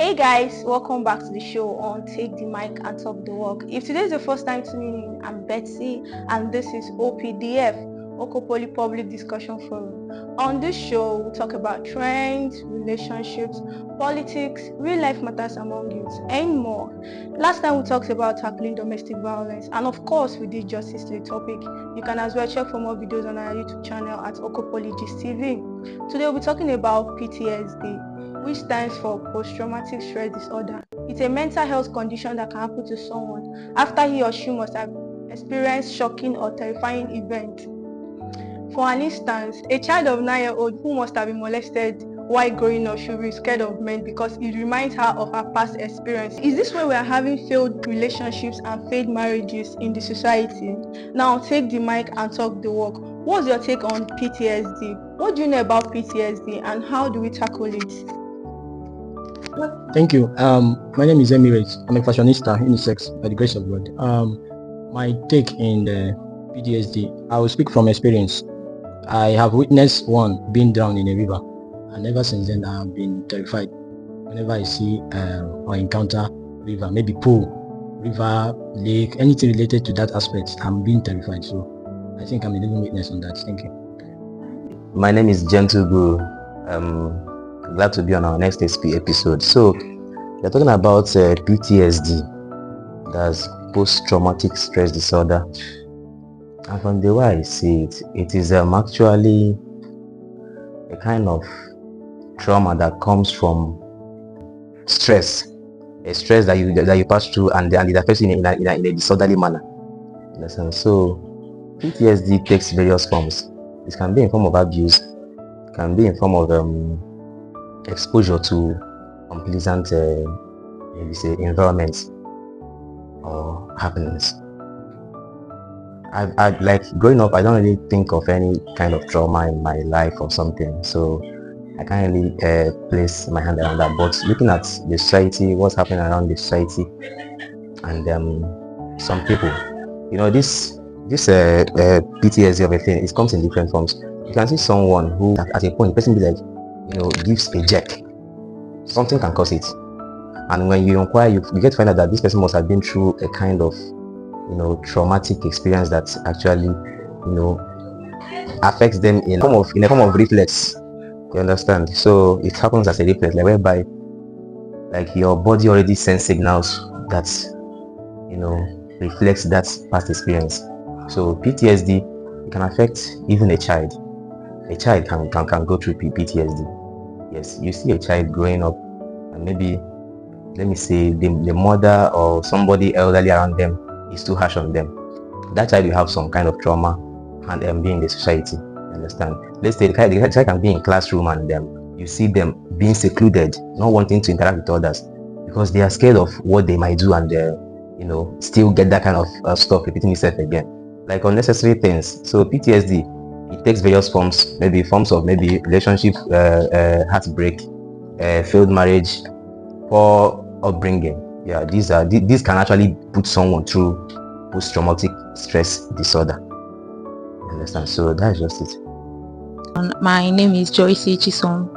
Hey guys, welcome back to the show on Take the Mic and Talk the Walk. If today is the first time tuning in, I'm Betsy and this is OPDF, Okopoli Public Discussion Forum. On this show, we'll talk about trends, relationships, politics, real life matters among youth, and more. Last time we talked about tackling domestic violence, and of course we did justice to the topic. You can as well check for more videos on our YouTube channel at Okopoli TV. Today we'll be talking about PTSD, which stands for post-traumatic stress disorder. It's a mental health condition that can happen to someone after he or she must have experienced shocking or terrifying event. For an instance, a child of 9-year-old who must have been molested while growing up should be scared of men because it reminds her of her past experience. Is this why we are having failed relationships and failed marriages in the society? Now take the mic and talk the walk. What's your take on PTSD? What do you know about PTSD and how do we tackle it? Thank you. My name is Emirates. I'm a fashionista, unisex, by the grace of God. My take in the PTSD, I will speak from experience. I have witnessed one being drowned in a river, and ever since then I have been terrified. Whenever I see or encounter river, maybe pool, river, lake, anything related to that aspect, I'm being terrified. So I think I'm a living witness on that. Thank you. My name is Gentle Guru. Glad to be on our next episode. So we're talking about PTSD, that's post-traumatic stress disorder. And from the way I see it, it is actually a kind of trauma that comes from stress, a stress that you pass through, and it affects you in a disorderly manner. Understand? So PTSD takes various forms. It can be in form of abuse, it can be in form of exposure to unpleasant environments or happenings. I like growing up, I don't really think of any kind of trauma in my life or something, so I can't really place my hand around that. But looking at the society, what's happening around the society, and some people, this PTSD of a thing, it comes in different forms. You can see someone who at a point the person be like, gives a jerk, something can cause it, and when you inquire, you get to find out that this person must have been through a kind of traumatic experience that actually affects them in a form of reflex. You understand? So it happens as a reflex, like whereby like your body already sends signals that reflects that past experience. So PTSD can affect even a child. A child can go through PTSD. Yes, you see a child growing up, and maybe, let me say, the mother or somebody elderly around them is too harsh on them. That child will have some kind of trauma and be in the society. Understand? Let's say the child can be in classroom and you see them being secluded, not wanting to interact with others because they are scared of what they might do, and still get that kind of stuff repeating itself again, like unnecessary things. So PTSD, it takes various forms, maybe forms of relationship, heartbreak, failed marriage, poor upbringing. Yeah, these can actually put someone through post-traumatic stress disorder. Understand? So that's just it. My name is Joyce Chisom.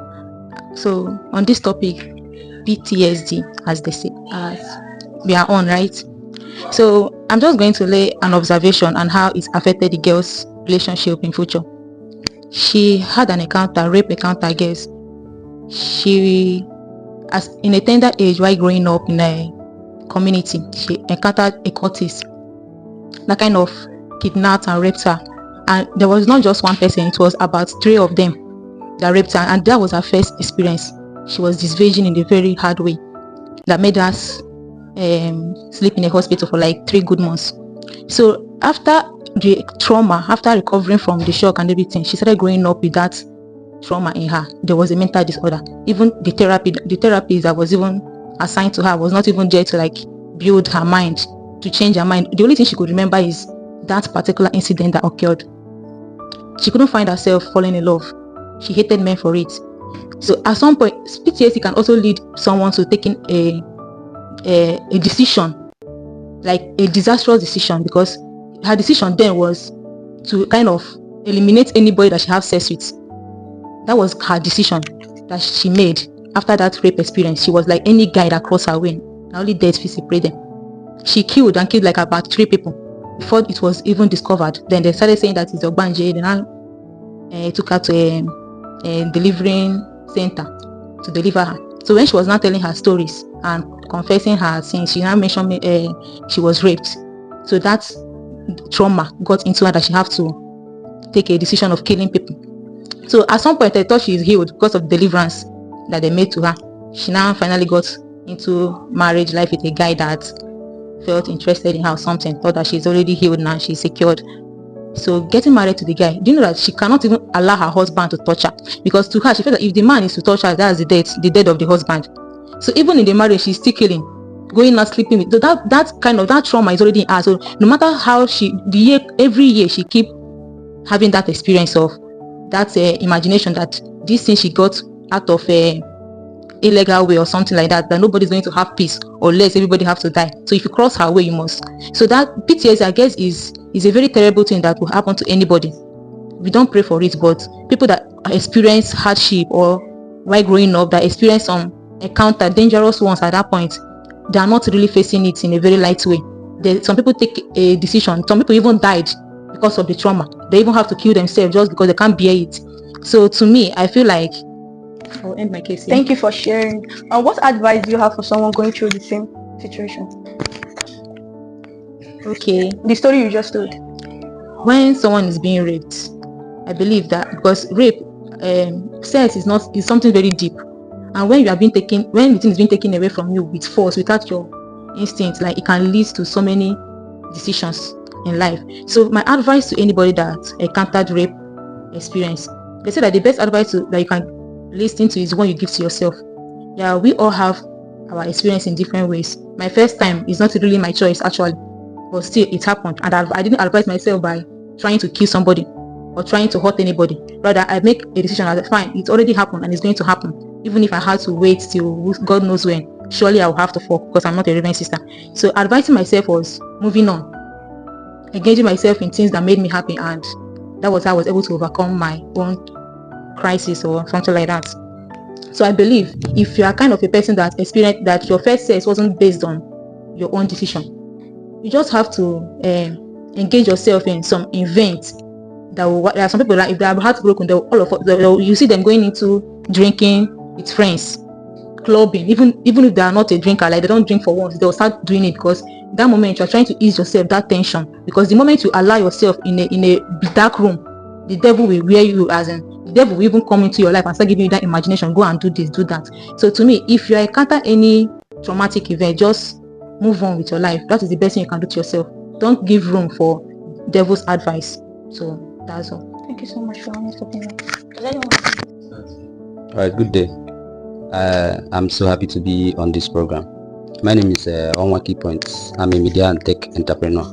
So on this topic, PTSD, as they say, as we are on, right? So I'm just going to lay an observation on how it affected the girl's relationship in future. She had an encounter, rape encounter, I guess. She, as in a tender age while growing up in a community, she encountered a cultist that kind of kidnapped and raped her. And there was not just one person, it was about 3 of them that raped her, and that was her first experience. She was disvirgin in a very hard way that made her sleep in a hospital for like 3 good months. So after the trauma, after recovering from the shock and everything, she started growing up with that trauma in her. There was a mental disorder. Even the therapist that was even assigned to her was not even there to like build her mind, to change her mind. The only thing she could remember is that particular incident that occurred. She couldn't find herself falling in love. She hated men for it. So at some point, PTSD can also lead someone to taking a decision, like a disastrous decision, because her decision then was to kind of eliminate anybody that she has sex with. That was her decision that she made. after that rape experience, she was like any guy that crossed her way, not only death fit separate them. She killed like about 3 people before it was even discovered. Then they started saying that it's Ogbanje. They now took her to a delivering center to deliver her. So when she was now telling her stories and confessing her sins, she now mentioned she was raped. So that trauma got into her that she have to take a decision of killing people. So at some point I thought she's healed because of deliverance that they made to her. She now finally got into marriage life with a guy that felt interested in her or something, thought that she's already healed now, she's secured. So getting married to the guy, do you know that she cannot even allow her husband to touch her? Because to her, she felt that if the man is to touch her, that's the death of the husband. So even in the marriage, she's still killing, going out sleeping with. So that trauma is already in her. So no matter how every year she keep having that experience of that imagination that this thing she got out of a illegal way or something like that nobody's going to have peace unless everybody have to die. So if you cross her way, you must. So that PTSD, I guess, is a very terrible thing that will happen to anybody. We don't pray for it, but people that experience hardship or while growing up, that experience some encounter dangerous ones at that point, they are not really facing it in a very light way. Some people take a decision. Some people even died because of the trauma. They even have to kill themselves just because they can't bear it. So to me, I feel like I'll end my case here. Thank you for sharing. What advice do you have for someone going through the same situation? Okay. The story you just told. When someone is being raped, I believe that because rape, sex is something very deep, and when the thing is being taken away from you with force, without your instinct, like it can lead to so many decisions in life. So my advice to anybody that encountered rape experience, they say that the best advice that you can listen to is one you give to yourself. Yeah, we all have our experience in different ways. My first time is not really my choice actually, but still it happened, and I didn't advise myself by trying to kill somebody or trying to hurt anybody. Rather, I make a decision that fine, it's already happened and it's going to happen. Even if I had to wait till God knows when, surely I will have to fall because I'm not a reverend sister. So advising myself was moving on, engaging myself in things that made me happy, and that was how I was able to overcome my own crisis or something like that. So I believe if you are kind of a person that experienced that your first sex wasn't based on your own decision, you just have to engage yourself in some events that will, there are some people that if they are heartbroken, you see them going into drinking with friends, clubbing, even if they are not a drinker, like they don't drink for once, they'll start doing it because that moment you're trying to ease yourself that tension. Because the moment you allow yourself in a dark room, the devil will wear you, as in the devil will even come into your life and start giving you that imagination, go and do this, do that. So to me, if you encounter any traumatic event, just move on with your life. That is the best thing you can do to yourself. Don't give room for devil's advice. So that's all. Thank you so much for honest opinion. All right, good day. I'm so happy to be on this program. My name is Onwaki Points. I'm a media and tech entrepreneur.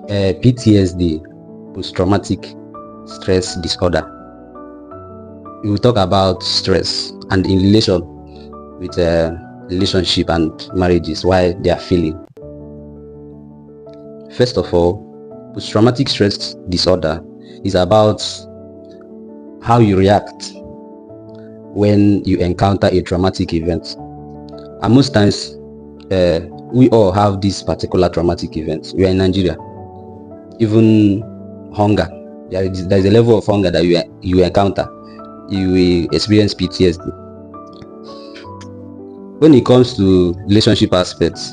PTSD, post-traumatic stress disorder. We will talk about stress and in relation with relationship and marriages, why they are feeling. First of all, post-traumatic stress disorder is about how you react when you encounter a traumatic event. And most times, we all have this particular traumatic event. We are in Nigeria. Even hunger. There is a level of hunger that you encounter. You will experience PTSD. When it comes to relationship aspects,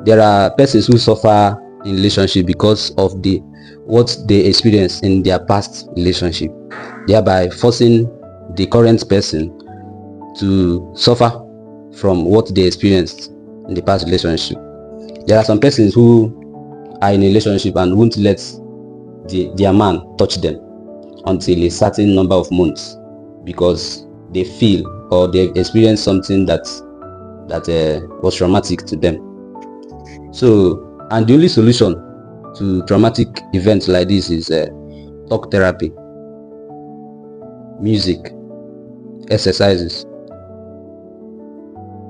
there are persons who suffer in relationship because of what they experienced in their past relationship, thereby forcing the current person to suffer from what they experienced in the past relationship. There are some persons who are in a relationship and won't let their man touch them until a certain number of months because they feel or they experience something that was traumatic to them. So, and the only solution to traumatic events like this is talk therapy, music, exercises.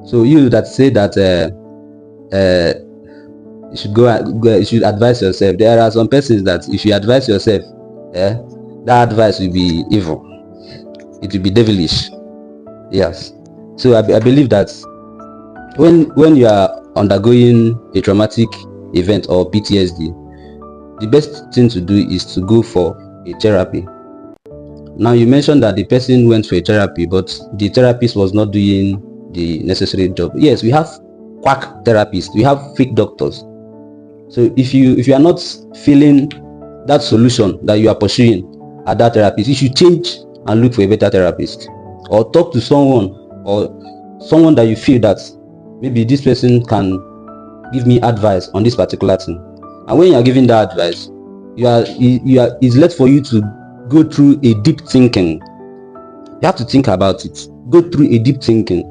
So you that say that you should you should advise yourself. There are some persons that if you advise yourself, that advice will be evil. It will be devilish. Yes. So I believe that when you are undergoing a traumatic event or PTSD, the best thing to do is to go for a therapy. Now you mentioned that the person went for a therapy, but the therapist was not doing the necessary job. Yes, we have quack therapists, we have fake doctors. So if you are not feeling that solution that you are pursuing at that therapist, you should change and look for a better therapist, or talk to someone that you feel that maybe this person can give me advice on this particular thing. And when you are giving that advice, it's left for you to go through a deep thinking. You have to think about it, go through a deep thinking.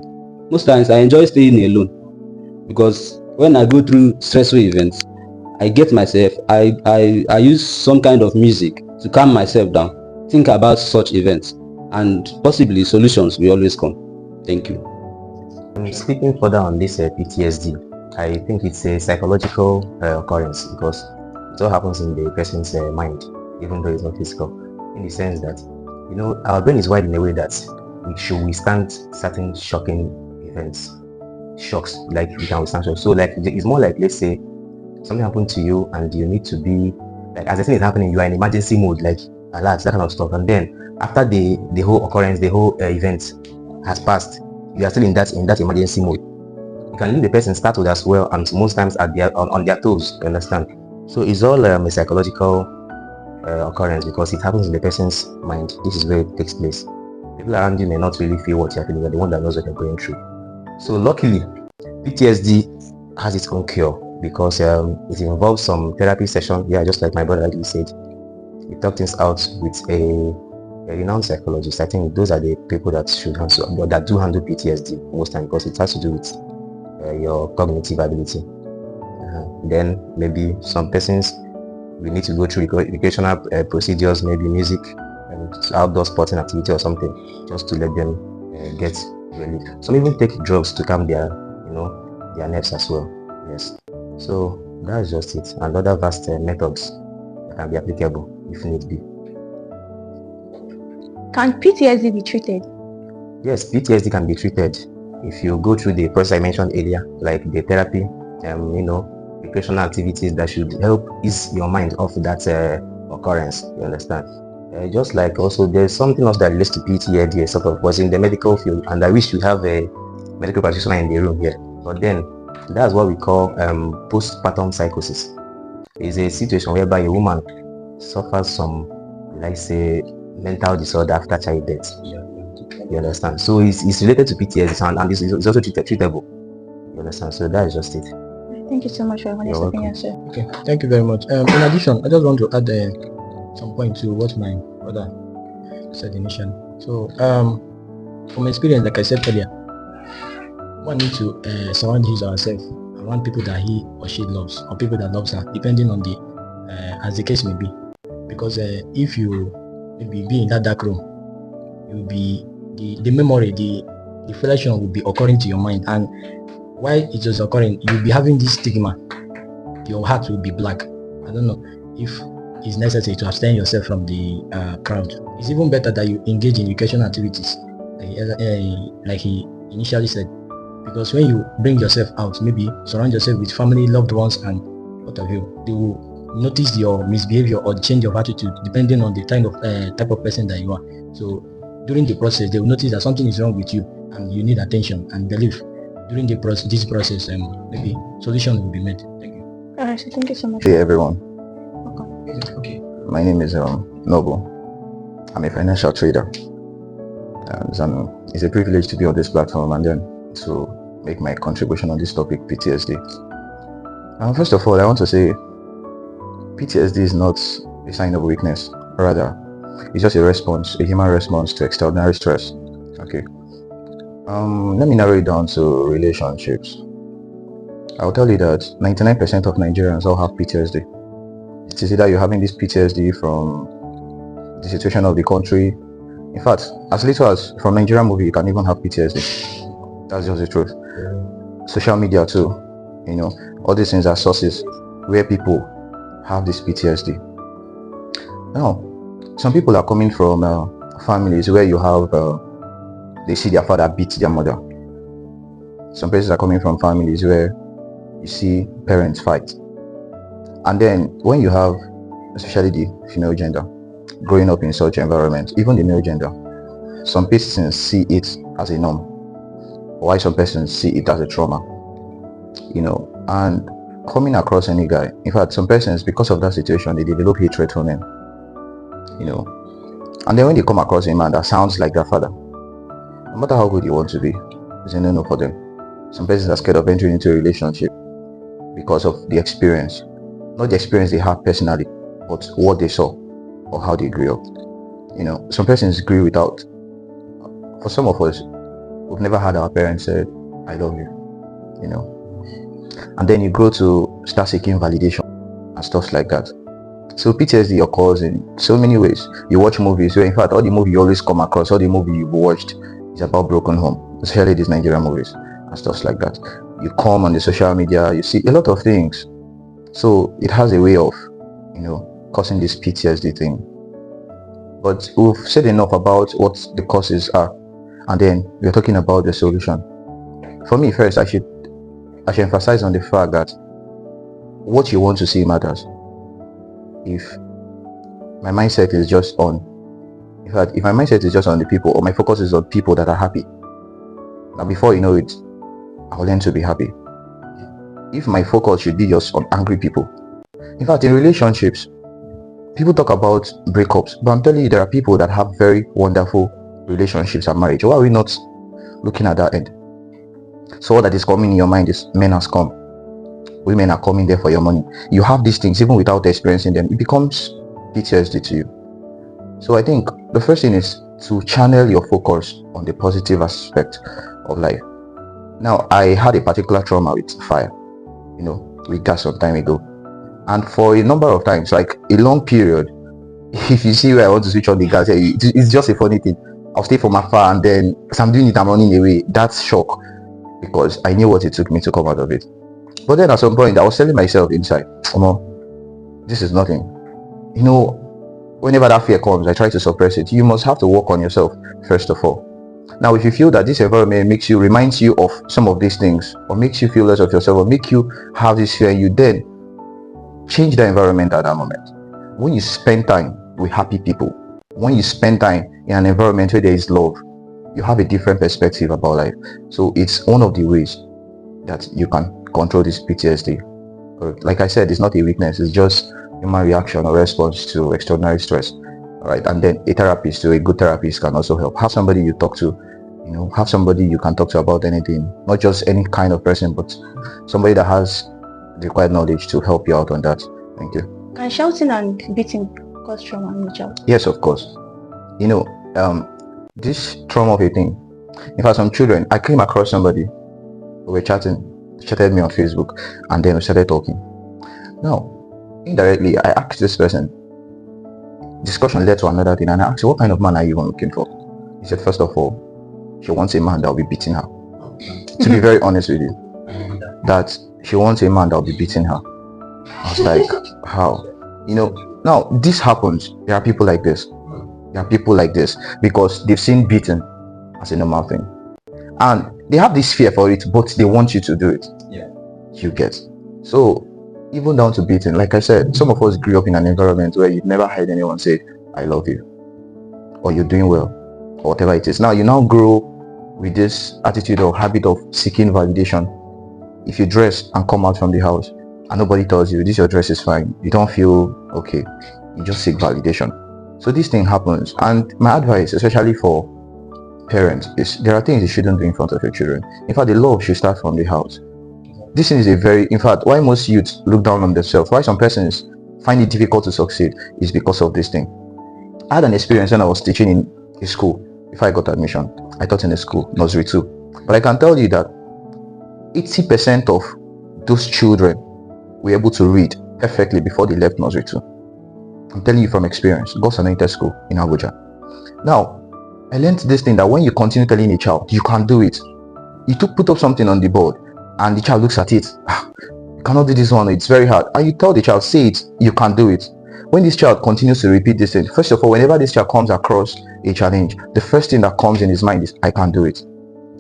Most times I enjoy staying alone, because when I go through stressful events, I get myself, I use some kind of music to calm myself down, think about such events, and possibly solutions will always come. Thank you. Speaking further on this PTSD, I think it's a psychological occurrence, because it all happens in the person's mind, even though it's not physical, in the sense that, our brain is wired in a way that we should withstand certain shocking events, shocks, like we can withstand shocks. So like, it's more like, let's say something happened to you and you need to be like, as the thing is happening, you are in emergency mode, like alert, that kind of stuff. And then after the whole occurrence, the whole event has passed, you are still in that emergency mode. You can leave the person startled as well, and most times at on their toes. You understand? So it's all a psychological occurrence, because it happens in the person's mind. This is where it takes place. People around you may not really feel what you're feeling, but the one that knows what you're going through. So luckily, PTSD has its own cure, because it involves some therapy session. Yeah, just like my brother likely said, he talked things out with a renowned psychologist. I think those are the people that should handle, that do handle PTSD most time, because it has to do with your cognitive ability. Then maybe some persons we need to go through recreational procedures, maybe music and outdoor sporting activity or something, just to let them get relief. Some even take drugs to calm their nerves as well. Yes. So that's just it, and other vast methods that can be applicable if need be. Can PTSD be treated? Yes, PTSD can be treated if you go through the process I mentioned earlier, like the therapy, recreational activities that should help ease your mind off that occurrence. You understand? Just like also there's something else that relates to PTSD, sort of, was in the medical field, and I wish we have a medical practitioner in the room here. But then that's what we call postpartum psychosis. It's a situation whereby a woman suffers some, like say, mental disorder after childbirth. You understand? So it's related to PTSD, and it's also treatable. You understand? So that is just it. Thank you so much for your honest opinion, sir. Okay, thank you very much. In addition, I just want to add some point to what my brother said initially. So from experience, like I said earlier, one needs to surround his or herself around people that he or she loves, or people that loves her, depending on the as the case may be. Because if you maybe be in that dark room, you'll be the memory, the reflection will be occurring to your mind, and while it is occurring, you'll be having this stigma. Your heart will be black. I don't know if it's necessary to abstain yourself from the crowd. It's even better that you engage in recreational activities, like he initially said, because when you bring yourself out, maybe surround yourself with family, loved ones, and what have you, they will notice your misbehavior or change of attitude depending on the type of person that you are. So during the process, they will notice that something is wrong with you and you need attention and belief. During this process, maybe solution will be made. Thank you. Alright, so thank you so much. Hey everyone. Welcome. Okay. My name is Noble. I'm a financial trader, and it's a privilege to be on this platform and then to make my contribution on this topic, PTSD. First of all, I want to say PTSD is not a sign of weakness. Rather, it's just a human response to extraordinary stress. Okay. Let me narrow it down to relationships. I'll tell you that 99% of Nigerians all have PTSD. It is either you're having this PTSD from the situation of the country. In fact, as little as from Nigerian movie, you can even have PTSD. That's just the truth. Social media too. All these things are sources where people have this PTSD. Now, some people are coming from families where you have they see their father beat their mother, some persons are coming from families where you see parents fight. And then when you have, especially the female gender, growing up in such environment, even the male gender, some persons see it as a norm, while some persons see it as a trauma, and coming across any guy, in fact, some persons, because of that situation, they develop hatred for men, and then when they come across a man that sounds like their father, no matter how good you want to be, it's a no-no for them. Some persons are scared of entering into a relationship because of the experience, not the experience they have personally, but what they saw or how they grew up. Some persons grew without. For some of us, we've never had our parents said, "I love you," and then you grow to start seeking validation and stuff like that. So PTSD occurs in so many ways. You watch movies where, in fact, all the movie you always come across, all the movie you've watched is about broken home, especially these Nigerian movies and stuff like that. You come on the social media, you see a lot of things. So it has a way of, causing this PTSD thing. But we've said enough about what the causes are, and then we're talking about the solution. For me, first, I should emphasize on the fact that what you want to see matters. If my mindset is just on, in fact, if my mindset is just on the people, or my focus is on people that are happy, now before you know it, I'll learn to be happy. If my focus should be just on angry people, in fact, in relationships, people talk about breakups, but I'm telling you, there are people that have very wonderful relationships and marriage. Why are we not looking at that end? So all that is coming in your mind is men has come, women are coming there for your money. You have these things even without experiencing them. It becomes PTSD to you. So I think the first thing is to channel your focus on the positive aspect of life. Now, I had a particular trauma with fire, with gas some time ago, and for a number of times, like a long period, if you see where I want to switch on the gas, it's just a funny thing. I'll stay from afar, and then as I'm doing it, I'm running away. That's shock, because I knew what it took me to come out of it. But then at some point, I was telling myself inside, this is nothing. Whenever that fear comes, I try to suppress it. You must have to work on yourself first of all. Now, if you feel that this environment reminds you of some of these things, or makes you feel less of yourself, or make you have this fear, you then change the environment at that moment. When you spend time with happy people, when you spend time in an environment where there is love, you have a different perspective about life. So it's one of the ways that you can control this PTSD. Like I said, it's not a weakness, it's just human reaction or response to extraordinary stress. All right, and then a therapist, a good therapist, can also help. Have somebody you talk to, have somebody you can talk to about anything, not just any kind of person, but somebody that has the required knowledge to help you out on that. Thank you. Can shouting and beating cause trauma in the child? Yes, of course. This trauma of a thing. In fact, some children, I came across somebody, we were chatted me on Facebook, and then we started talking. Now, indirectly, I asked this person, discussion led to another thing, and I asked, what kind of man are you even looking for? He said, first of all, she wants a man that will be beating her. To be very honest with you, that she wants a man that will be beating her. I was like, how? Now this happens. There are people like this. Because they've seen beating as a normal thing, and they have this fear for it, but they want you to do it. Yeah. You get. So even down to beating, like I said, some of us grew up in an environment where you've never heard anyone say, "I love you," or "You're doing well," or whatever it is. Now you grow with this attitude or habit of seeking validation. If you dress and come out from the house and nobody tells you your dress is fine, you don't feel okay. You just seek validation. So this thing happens, and my advice, especially for parents, is there are things you shouldn't do in front of your children. In fact, the love should start from the house. This thing is in fact, why most youths look down on themselves, why some persons find it difficult to succeed, is because of this thing. I had an experience when I was teaching in a school. Before I got admission, I taught in a school, nursery 2. But I can tell you that 80% of those children were able to read perfectly before they left nursery 2. I'm telling you from experience. God's anointed school in Abuja. Now, I learned this thing that when you continue telling a child, you can do it. You put up something on the board, and the child looks at it. You cannot do this one, it's very hard. And you tell the child, say it, you can do it. When this child continues to repeat this thing, first of all, whenever this child comes across a challenge, the first thing that comes in his mind is, I can do it.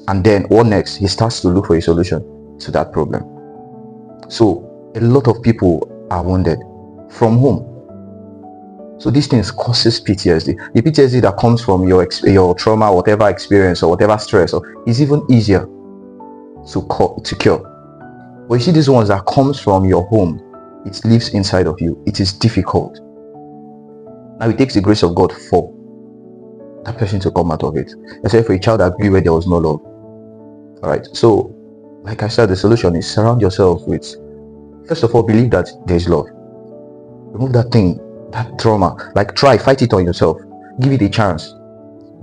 And then what next? He starts to look for a solution to that problem. So a lot of people are wounded from home. So these things causes PTSD. The PTSD that comes from your trauma, whatever experience or whatever stress, is even easier to cure. But you see, these ones that comes from your home, it lives inside of you. It is difficult. Now it takes the grace of God for that person to come out of it. Except for a child that grew where there was no love. All right. So, like I said, the solution is surround yourself with, first of all, believe that there is love. Remove that thing, that trauma. Like, fight it on yourself. Give it a chance.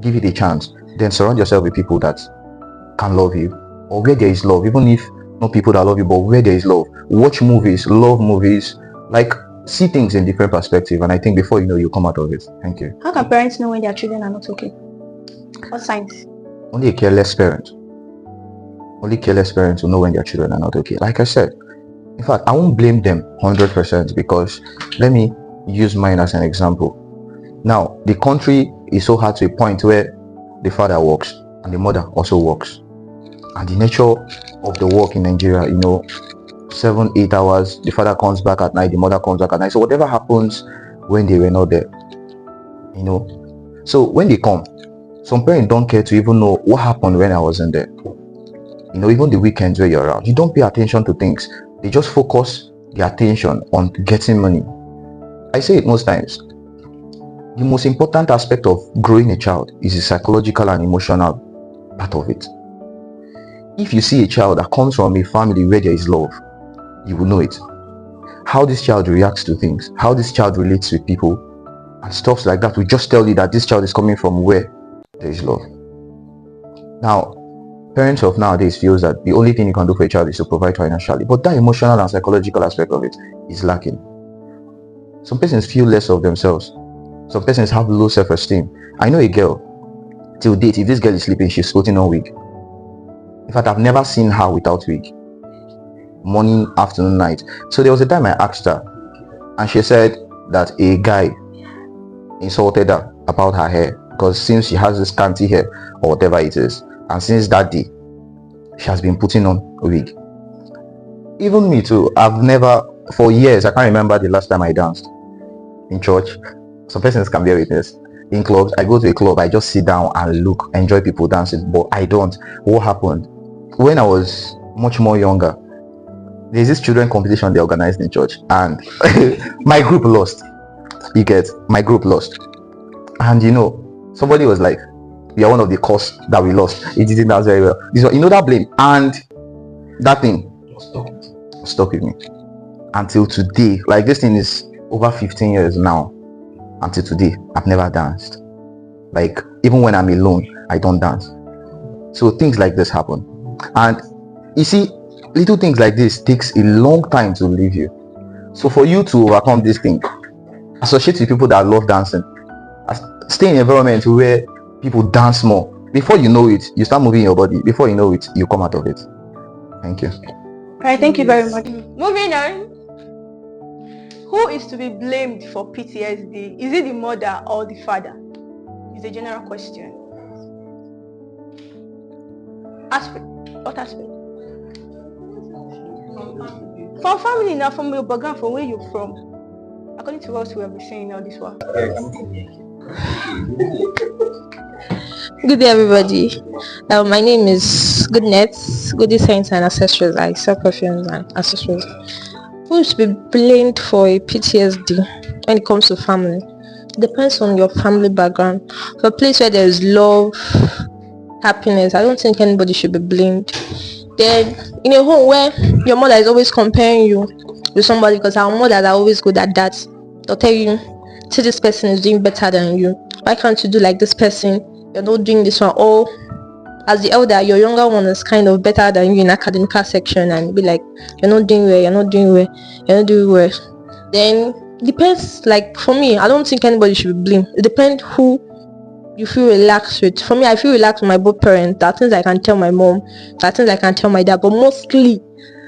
Give it a chance. Then surround yourself with people that can love you, or where there is love, even if not people that love you, but where there is love. Watch movies, love movies, like see things in different perspective, and I think before you know, you come out of it. Thank you. How can parents know when their children are not okay? What signs? Only a careless parent. Only careless parents will know when their children are not okay. Like I said, in fact, I won't blame them 100% because let me use mine as an example. Now, the country is so hard to a point where the father works and the mother also works. And the nature of the work in Nigeria, 7-8 hours, the father comes back at night, the mother comes back at night. So whatever happens when they were not there, so when they come, some parents don't care to even know what happened when I wasn't there. Even the weekends where you're around, you don't pay attention to things. They just focus their attention on getting money. I say it most times, the most important aspect of growing a child is the psychological and emotional part of it. If you see a child that comes from a family where there is love, you will know it. How this child reacts to things, how this child relates with people, and stuff like that will just tell you that this child is coming from where there is love. Now, parents of nowadays feels that the only thing you can do for a child is to provide financially, but that emotional and psychological aspect of it is lacking. Some persons feel less of themselves. Some persons have low self-esteem. I know a girl, till date, if this girl is sleeping, she's putting on wig. In fact, I've never seen her without wig. Morning, afternoon, night. So there was a time I asked her, and she said that a guy insulted her about her hair, because since she has this scanty hair or whatever it is, and since that day, she has been putting on a wig. Even me too, I've never, for years, I can't remember the last time I danced in church. Some persons can bear witness. In clubs, I go to a club, I just sit down and look, enjoy people dancing, but I don't. What happened? When I was much more younger, there's this children competition they organized in church, and my group lost. You get, my group lost. And somebody was like, we are one of the cause that we lost. It didn't dance very well. That blame, and that thing stuck with me until today. Like, this thing is over 15 years now. Until today, I've never danced. Like, even when I'm alone, I don't dance. So things like this happen. And you see, little things like this takes a long time to leave you. So for you to overcome this thing, associate with people that love dancing, stay in an environment where people dance more. Before you know it, you start moving your body. Before you know it, you come out of it. Thank you. All right, thank you very much. Moving on. Who is to be blamed for PTSD? Is it the mother or the father? It's a general question. What aspect? From family now, from your background, from where you're from. According to us, we have been saying all this while. Good day, everybody. My name is Goodness, Goody Saints and Ancestors. I sell perfumes and accessories. Who is to be blamed for a PTSD when it comes to family? It depends on your family background. For a place where there is love, happiness, I don't think anybody should be blamed. Then in a home where your mother is always comparing you with somebody, because our mothers are always good at that. They'll tell you, see, this person is doing better than you. Why can't you do like this person? You're not doing this one. Or as the elder, your younger one is kind of better than you in academic section, and be like, you're not doing well, you're not doing well, you're not doing well. Then depends. Like for me, I don't think anybody should be blamed. It depends who you feel relaxed with. For me, I feel relaxed with my both parents. There are things I can tell my mom, there are things I can tell my dad, but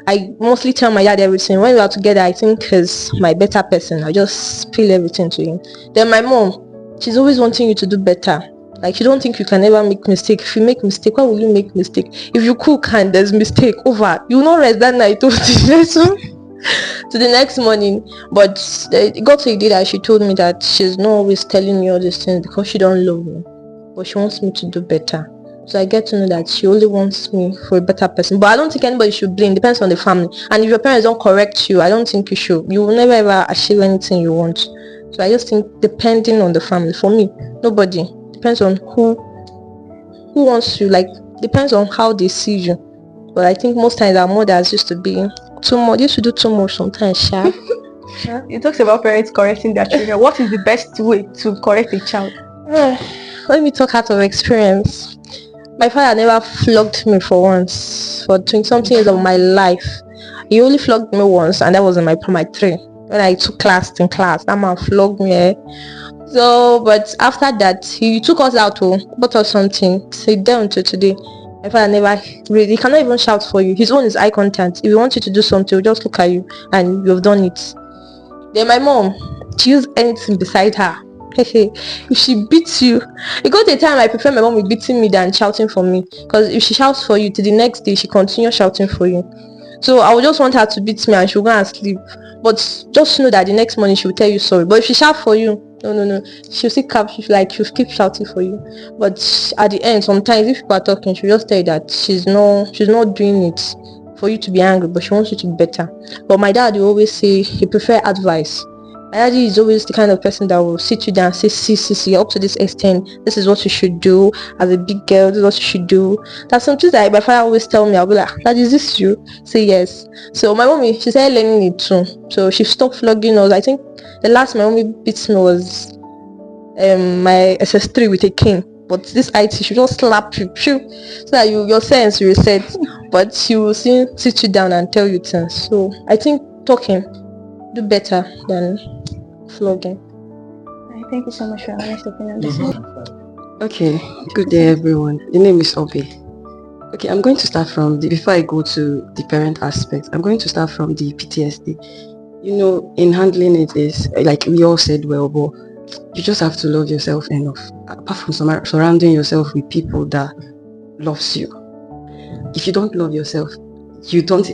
I mostly tell my dad everything. When we are together, I think he's my better person. I just spill everything to him. Then my mom, she's always wanting you to do better. Like, you don't think you can ever make mistake. If you make mistake, why will you make mistake? If you cook and there's mistake, over, you will not rest that night to the next morning. But it got to a day that she told me that she's not always telling me all these things because she don't love me, but she wants me to do better. So I get to know that she only wants me for a better person. But I don't think anybody should blame. Depends on the family. And if your parents don't correct you, I don't think you should. You will never ever achieve anything you want. So I just think depending on the family. For me, nobody. Depends on who wants you. Like, depends on how they see you. But I think most times our mothers used to be too much. Used to do too much sometimes, Sha. You talks about parents correcting their children. What is the best way to correct a child? Let me talk out of experience. My father never flogged me for once. For 20-something years of my life, he only flogged me once, and that was in my primary 3 when I took class. That man flogged me. So, but after that, he took us out to bought us something. Sit down to today. My father never really, he cannot even shout for you. His own is eye contact. If he wants you to do something, he'll just look at you and you've done it. Then my mom, she used anything beside her. If she beats you, it got a time I prefer my mom with beating me than shouting for me, because if she shouts for you till the next day, she continues shouting for you. So I would just want her to beat me and she'll go and sleep, but just know that the next morning she will tell you sorry. But if she shout for you, no, she'll she'll keep shouting for you. But at the end, sometimes if people are talking, she'll just tell you that she's not doing it for you to be angry, but she wants you to be better. But my dad will always say he prefer advice. My daddy is always the kind of person that will sit you down and say, see, up to this extent, this is what you should do. As a big girl, this is what you should do. That's something that my father always tell me. I'll be like, Dad, is this you? Say yes. So my mommy, she started learning it too. So she stopped flogging us. I think the last my mommy beats me was my SS3 with a cane. But this IT, she just slap you, so that your sense will reset. But she will still sit you down and tell you things. So I think talking do better than flogging. Thank you so much for your honest opinion. Okay, good day everyone. The name is Obi. Okay, I'm going to start from before I go to the parent aspect, I'm going to start from the PTSD. You know, in handling it is, like we all said well, but you just have to love yourself enough. Apart from surrounding yourself with people that loves you. If you don't love yourself,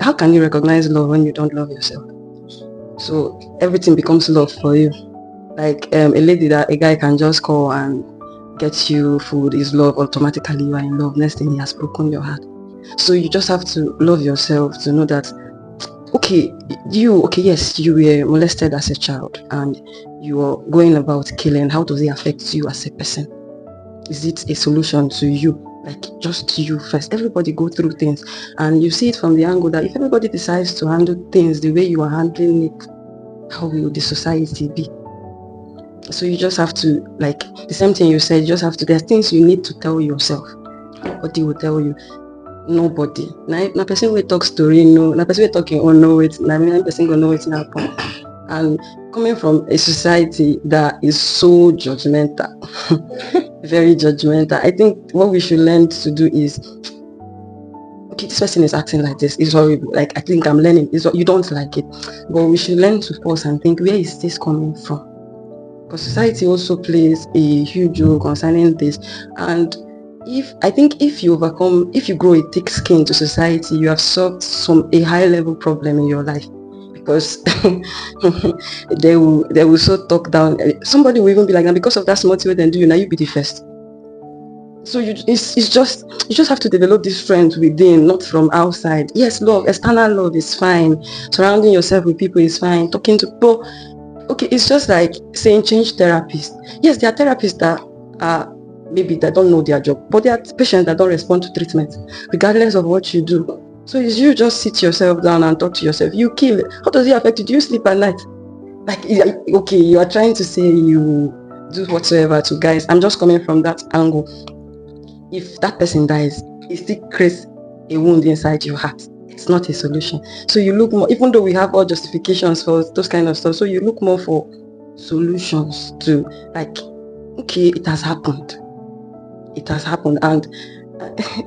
how can you recognize love when you don't love yourself? So everything becomes love for you. Like a lady that a guy can just call and get you food is love. Automatically you are in love. Next thing, he has broken your heart. So you just have to love yourself to know that yes, you were molested as a child and you are going about killing. How does it affect you as a person? Is it a solution to you? Like just you first. Everybody go through things, and you see it from the angle that if everybody decides to handle things the way you are handling it, how will the society be? So you just have to, like the same thing you said, you just have to, there's things you need to tell yourself. Nobody will tell you. Nobody. Na person will talk story, no. Na person will talking, oh no, it's na person will know it's not happen. And coming from a society that is so judgmental, very judgmental, I think what we should learn to do is, okay, this person is acting like this, it's horrible. Like, I think I'm learning, you don't like it. But we should learn to pause and think, where is this coming from? Because society also plays a huge role concerning this. And if you grow a thick skin to society, you have solved a high level problem in your life. Because they will so talk down. Somebody will even be like, now because of that small thing they do, now you be the first. So you just have to develop this strength within, not from outside. Yes, love, external love is fine. Surrounding yourself with people is fine. Talking to people, okay, it's just like saying change therapist. Yes, there are therapists that are maybe that don't know their job, but there are patients that don't respond to treatment, regardless of what you do. So it's you just sit yourself down and talk to yourself. You kill. How does it affect you? Do you sleep at night? Like, okay, you are trying to say you do whatsoever to guys. I'm just coming from that angle. If that person dies, it still creates a wound inside your heart. It's not a solution. So you look more, even though we have all justifications for those kind of stuff, so you look more for solutions to, like, okay, it has happened. And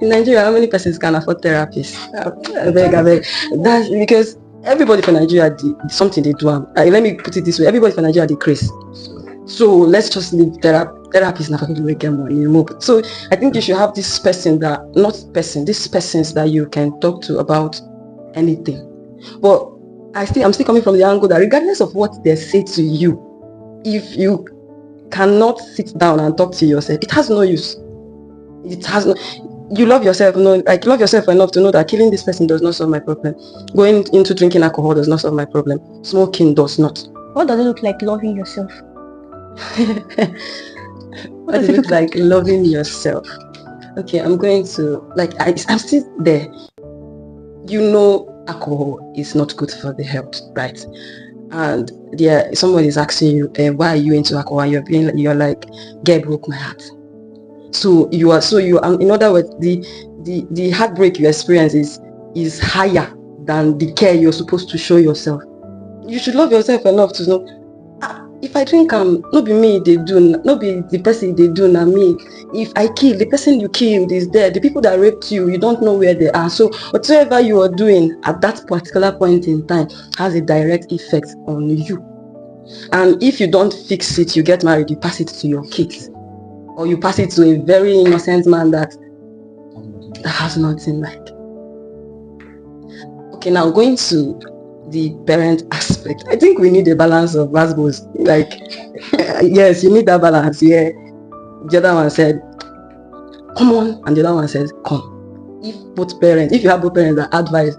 in Nigeria, how many persons can afford therapists? I beg. That's because everybody for Nigeria, something they do. Let me put it this way: everybody for Nigeria, they craze. So let's just leave therapy. Therapy is not going to make money anymore. So I think you should have this person these persons that you can talk to about anything. But I'm still coming from the angle that regardless of what they say to you, if you cannot sit down and talk to yourself, it has no use. It has no. You love yourself, love yourself enough to know that killing this person does not solve my problem. Going into drinking alcohol does not solve my problem. Smoking does not. What does it look like loving yourself? What does it look like loving yourself? Okay, I'm going to I'm still there. You know, alcohol is not good for the health, right? And somebody is asking you, why are you into alcohol? And you're like, "Girl broke my heart." So you are in other words, the heartbreak you experience is higher than the care you're supposed to show yourself. You should love yourself enough to know, if I drink, no be me they do, no be the person they do, na me. If I kill, the person you killed is there. The people that raped you don't know where they are. So whatever you are doing at that particular point in time has a direct effect on you. And if you don't fix it, you get married, you pass it to your kids, or you pass it to a very innocent man that has nothing like. Okay, now going to the parent aspect. I think we need a balance of raspberries. Yes, you need that balance. Yeah. The other one said, "Come on," and the other one says, "Come." If you have both parents that advise,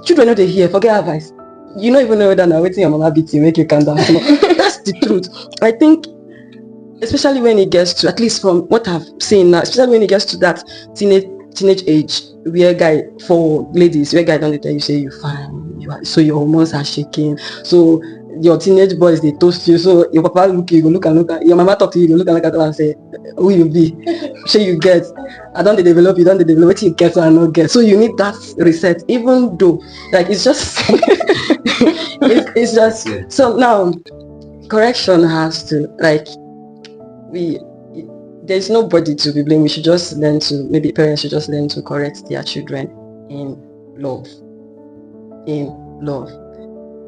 children know they hear, forget advice. You don't even know whether now waiting your mama beat you, make you calm down. That's the truth. I think, especially when it gets to, at least from what I've seen now, especially when it gets to that teenage age, where for ladies, where guy don't tell you, say you're fine, so your hormones are shaking, so your teenage boys they toast you, so your papa look you go look at your mama talk to you, you go look at them and say, "Who you be? Sure you get, I don't develop, you don't develop, what you get, so I not get." So you need that reset, even though it's just it's just so now correction has to there's nobody to be blamed. We should just learn to, maybe parents should just learn to correct their children in love.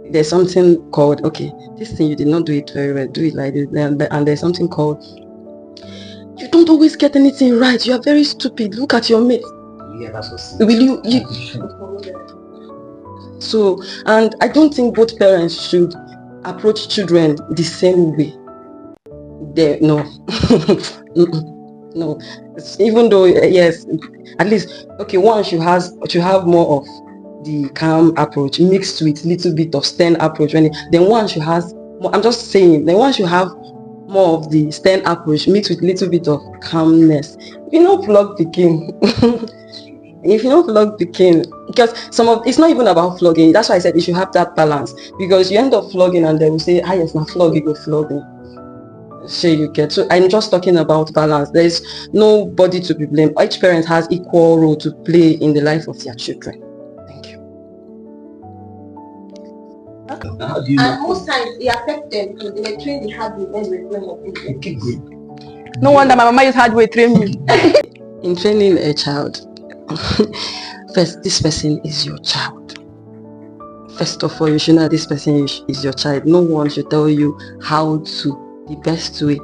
There's something called, okay, this thing you did not do it very well, do it like this. And there's something called, you don't always get anything right, you are very stupid, look at your mate. Will you so, and I don't think both parents should approach children the same way. No. No, even though yes, at least okay, one should have more of the calm approach mixed with little bit of stern approach. Then one should have more, I'm just saying, then one should have more of the stern approach mixed with little bit of calmness. If you know flog picking, because it's not even about flogging. That's why I said you should have that balance, because you end up flogging and they will say, yes, now flog, you go flogging. You get. So I'm just talking about balance. There's nobody to be blamed. Each parent has equal role to play in the life of their children. Thank you. And most times it affects them because they were trained the hard way when they were growing up. No wonder my mama used hard way train me. In training a child, first, this person is your child. First of all, you should know this person is your child. No one should tell you the best way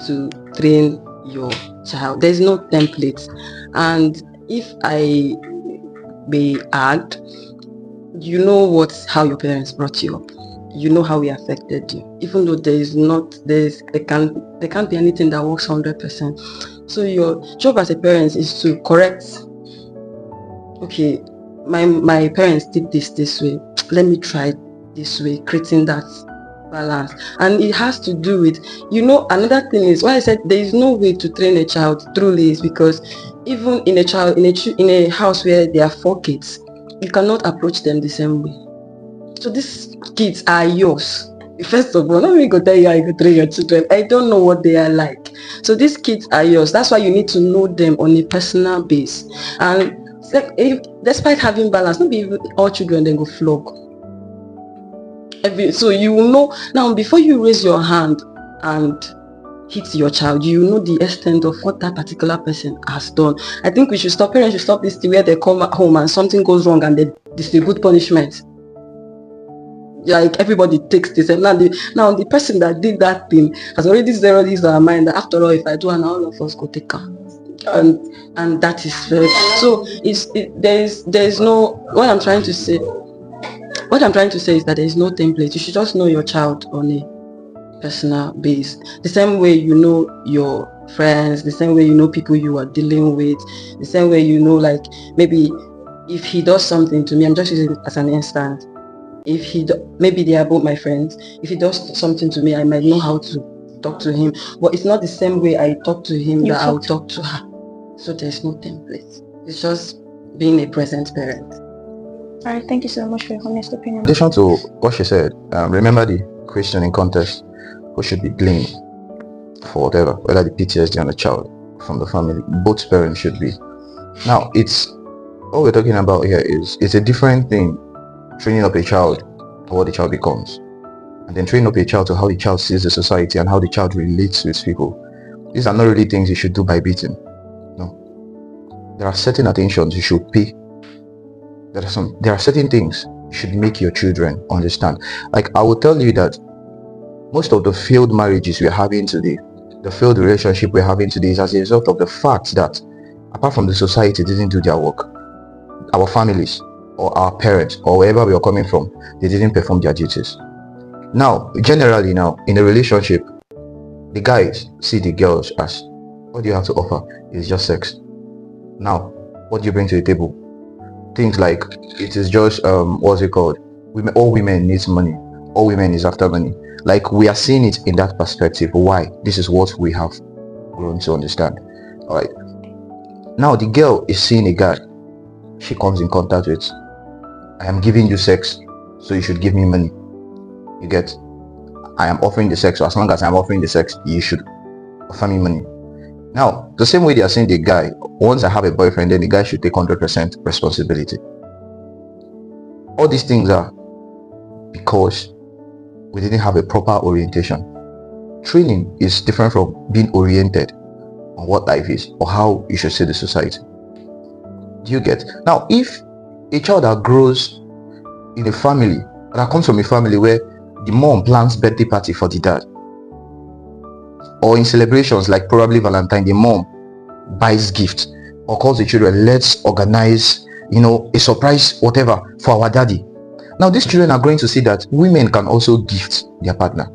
to train your child. There's no template. And if I may add, you know how your parents brought you up. You know how it affected you. Even though there can't be anything that works 100%. So your job as a parent is to correct. Okay, my parents did this way. Let me try this way, creating that balance. And it has to do with, another thing is why I said there is no way to train a child truly, is because even in a house where there are 4 kids, you cannot approach them the same way. So these kids are yours. First of all, not me go tell you how you go train your children. I don't know what they are like. So these kids are yours. That's why you need to know them on a personal base. And despite having balance, not be all children then go flog. So you will know now, before you raise your hand and hit your child, you know the extent of what that particular person has done. I think parents should stop this thing where they come home and something goes wrong and they distribute punishment. like everybody takes this, and now the person that did that thing has already zeroed this in our mind that after all, if I do, and all of us go take her. And that is very, so there's no, what I'm trying to say is that there's no template. You should just know your child on a personal base, the same way you know your friends, the same way you know people you are dealing with, the same way you know, like, maybe if he does something to me, I'm just using it as an instance, if he maybe they are both my friends, if he does something to me, I might know how to talk to him, but it's not the same way I talk to him that I'll talk to her. So there's no template. It's just being a present parent. All right, thank you so much for your honest opinion. In addition to what she said, remember the question in context: who should be blamed for whatever, whether the PTSD on the child from the family? Both parents should be. Now, what we're talking about here is, it's a different thing training up a child to what the child becomes, and then training up a child to how the child sees the society and how the child relates with people. These are not really things you should do by beating. No, there are certain attentions you should pay. There are certain things you should make your children understand. Like, I will tell you that most of the failed marriages we're having today, the failed relationship we're having today, is as a result of the fact that, apart from the society didn't do their work, our families or our parents or wherever we are coming from, they didn't perform their duties. Now, generally now, in a relationship, the guys see the girls as, what do you have to offer? It's just sex. Now, what do you bring to the table? Things like, it is just, what's it called? All women needs money. All women is after money. Like, we are seeing it in that perspective. Why? This is what we have grown to understand. All right. Now, the girl is seeing a guy she comes in contact with. I am giving you sex, so you should give me money. You get? I am offering the sex, so as long as I'm offering the sex, you should offer me money. Now, the same way they are saying the guy, once I have a boyfriend, then the guy should take 100% responsibility. All these things are because we didn't have a proper orientation. Training is different from being oriented on what life is or how you should see the society. Do you get? Now, if a child that grows in a family, that comes from a family where the mom plans birthday party for the dad, or in celebrations like probably Valentine, the mom buys gifts or calls the children, let's organize, a surprise whatever for our daddy. Now, these children are going to see that women can also gift their partner.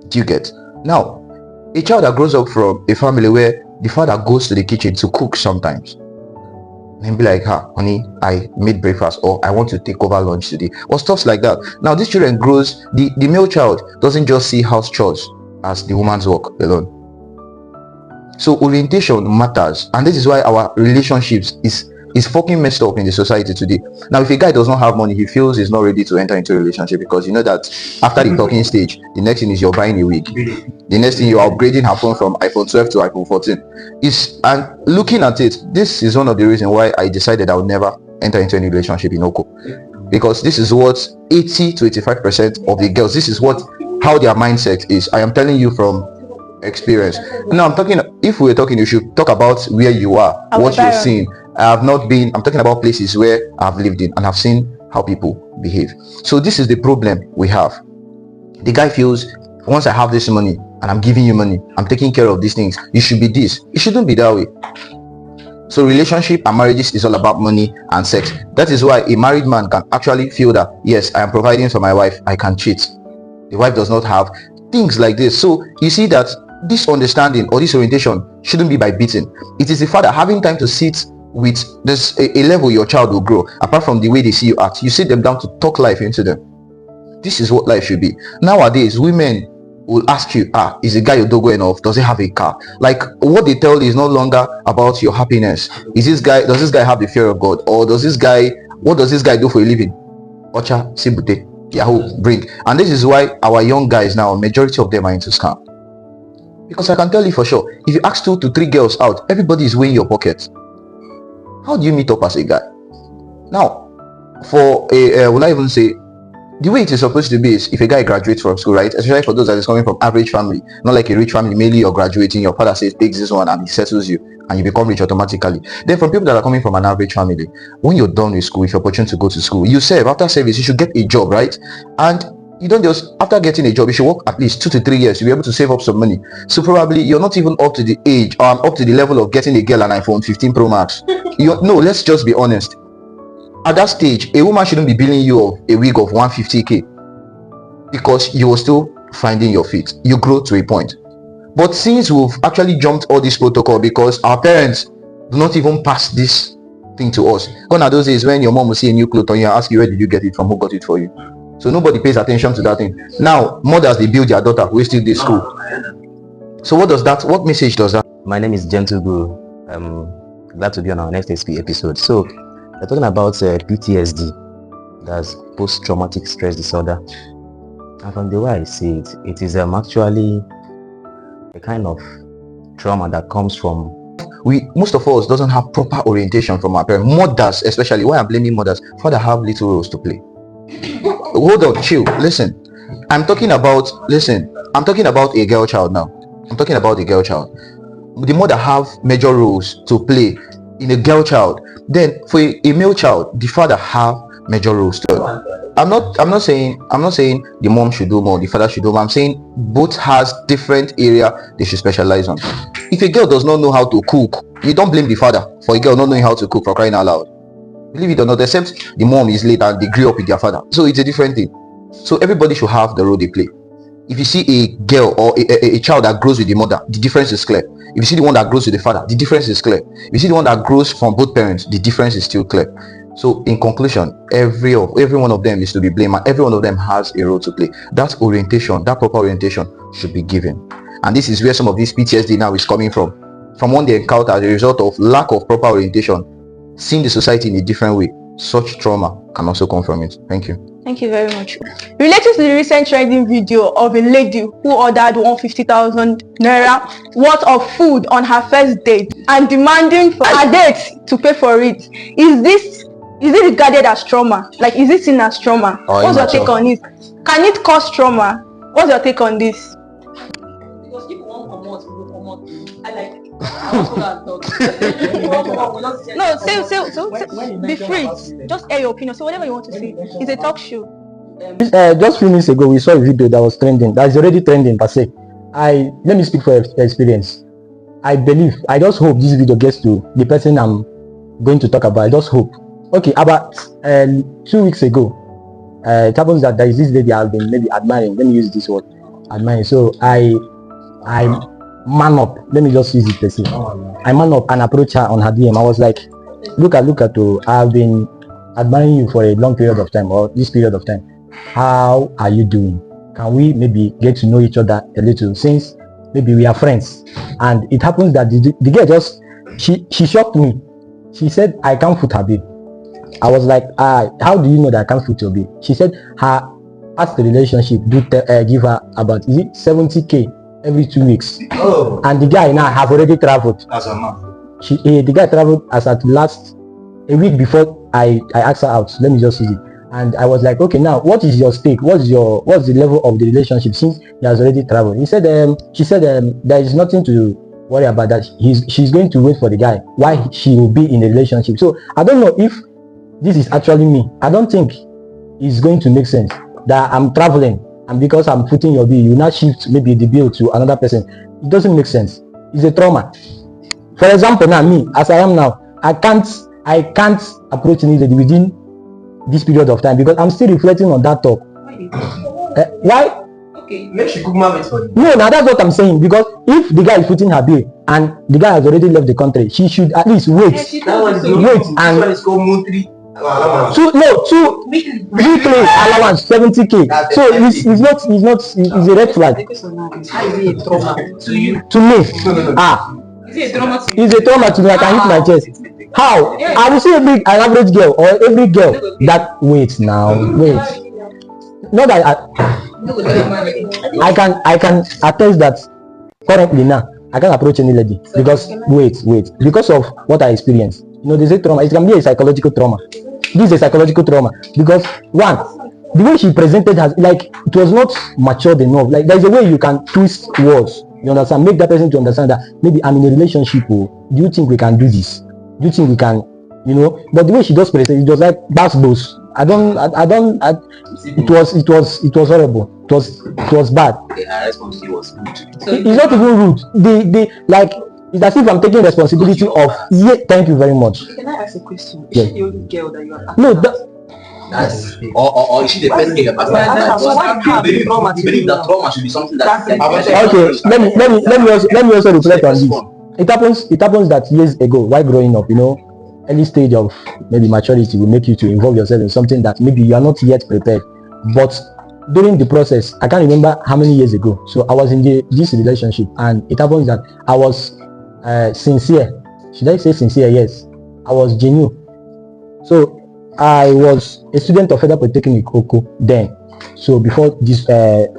Do you get? Now, a child that grows up from a family where the father goes to the kitchen to cook sometimes, and be like, honey, I made breakfast, or I want to take over lunch today, or stuff like that. Now, this children grows, the male child doesn't just see house chores as the woman's work alone. So orientation matters, and this is why our relationships is fucking messed up in the society today. Now, if a guy does not have money, he feels he's not ready to enter into a relationship, because you know that after the talking stage, the next thing is you're buying a wig. The next thing you're upgrading her phone from iPhone 12 to iPhone 14. And looking at it, this is one of the reasons why I decided I would never enter into any relationship in Oko, because this is what 80 to 85% of the girls, this is how their mindset is. I am telling you from experience. Now, I'm talking, if we're talking, you should talk about where you are, what you're seeing. I'm talking about places where I've lived in and I've seen how people behave. So this is the problem we have. The guy feels, once I have this money and I'm giving you money, I'm taking care of these things, you should be this. It shouldn't be that way. So relationship and marriages is all about money and sex. That is why a married man can actually feel that, yes, I am providing for my wife, I can cheat. The wife does not have things like this. So you see that this understanding or this orientation shouldn't be by beating. It is the father having time to sit with this a level your child will grow. Apart from the way they see you act, you sit them down to talk life into them. This is what life should be. Nowadays, women will ask you, is the guy your dogo enough? Does he have a car? Like, what they tell you is no longer about your happiness. Does this guy have the fear of God? Or what does this guy do for a living? Ocha, Sibute, Yahoo, bring. And this is why our young guys now, majority of them are into scam. Because I can tell you for sure, if you ask 2 to 3 girls out, everybody is weighing your pocket. How do you meet up as a guy? Now, for will I even say, the way it is supposed to be is if a guy graduates from school, right? Especially for those that is coming from average family, not like a rich family, mainly you're graduating, your father says, take this one and he settles you and you become rich automatically. Then from people that are coming from an average family, when you're done with school, if you're opportunity to go to school, you serve. After service, you should get a job, right? And you don't just, after getting a job, you should work at least 2 to 3 years to be able to save up some money. So probably you're not even up to the age, up to the level of getting a girl an iPhone 15 Pro Max. No, let's just be honest. At that stage, a woman shouldn't be billing you of a wig of 150k because you are still finding your feet. You grow to a point. But since we've actually jumped all this protocol because our parents do not even pass this thing to us. Gone are those days when your mom will see a new clothes on you and ask you where did you get it from, who got it for you. So nobody pays attention to that thing. Now, mothers, they build their daughter who is still in school. So what message does that? My name is Gentle Guru. I'm glad to be on our next episode. So we're talking about PTSD, that's post-traumatic stress disorder. And from the way I see it, it is actually a kind of trauma that comes from most of us doesn't have proper orientation from our parents. Mothers especially, why I'm blaming mothers, father have little roles to play. Hold on, chill, listen. I'm talking about a girl child now. I'm talking about a girl child. The mother have major roles to play in a girl child. Then for a male child, the father have major roles too. I'm not saying the mom should do more, the father should do more. I'm saying both has different area they should specialize on. If a girl does not know how to cook, you don't blame the father for a girl not knowing how to cook, for crying out loud. Believe it or not, except the mom is late and they grew up with their father. So it's a different thing. So everybody should have the role they play. If you see a girl or a child that grows with the mother, the difference is clear. If you see the one that grows with the father, the difference is clear. If you see the one that grows from both parents, the difference is still clear. So in conclusion, every one of them is to be blamed, and every one of them has a role to play. That orientation, that proper orientation should be given. And this is where some of this PTSD now is coming from one they encounter as a result of lack of proper orientation, seeing the society in a different way. Such trauma can also come from it. Thank you. Thank you very much. Related to the recent trending video of a lady who ordered 150,000 naira worth of food on her first date and demanding for her date to pay for it, is it regarded as trauma? Like, is it seen as trauma? What's your take on it? Can it cause trauma? What's your take on this? Because if one promote, I like it. No, say, be free. Just air your opinion. So whatever you want to say. It's a talk show. Just a few minutes ago, we saw a video that was trending. That's already trending per se. Let me speak for experience. I just hope this video gets to the person I'm going to talk about. I just hope. Okay, about 2 weeks ago, it happens that there is this lady I've been maybe admiring. Let me use this word, admiring. So I man up. Let me just use it per se. I man up and approach her on her DM. I was like, look at I've been admiring you for a long period of time, or this period of time. How are you doing? Can we maybe get to know each other a little, since maybe we are friends? And it happens that the girl just she shocked me. She said I can't foot her babe. I was like, how do you know that I can't foot your babe? She said her past relationship give her about 70k every 2 weeks. Oh. And the guy now have already traveled. As a man. The guy traveled as at last a week before I asked her out. Let me just use it. And I was like, okay, now what is your stake? What's the level of the relationship since he has already traveled? She said there is nothing to worry about, that she's going to wait for the guy while she will be in a relationship. So I don't know if this is actually me. I don't think it's going to make sense that I'm traveling, and because I'm putting your bill, you now shift maybe the bill to another person. It doesn't make sense. It's a trauma. For example, now me, as I am now, I can't approach anybody within this period of time because I'm still reflecting on that talk. Why? Okay, make she cook market for you. No, now that's what I'm saying, because if the guy is putting her bill and the guy has already left the country, she should at least wait. That one is wait, and this one is called Montri. Two weekly allowance 70k. So it's a red flag. To you? To me. No. It's a trauma to me. I can hit my chest. How? I will see an average girl or every girl that wait. Not that I can attest that currently now I can't approach any lady because because of what I experienced. There's a trauma. It can be a psychological trauma. This is a psychological trauma because one, the way she presented has, like, it was not matured enough. Like, there's a way you can twist words, you understand, make that person to understand that maybe I'm in a relationship. Oh, do you think we can do this? Do you think we can, you know? But the way she just presented, it was like that's those. It was horrible. It was bad. It's not even rude. They like, it's as if I'm taking responsibility of. Yeah, thank you very much. Can I ask a question? Yeah. Is she the only girl that you are? No, That's or is she the first girl? You believe that trauma should be something that okay. Let me also reflect on this. It happens that years ago, while growing up, you know, any stage of maybe maturity will make you to involve yourself in something that maybe you are not yet prepared. But during the process, I can't remember how many years ago. So I was in this relationship, and it happens that I was sincere. Should I say sincere? Yes, I was genuine. So I was a student of Federal Polytechnic Oko then. So before this,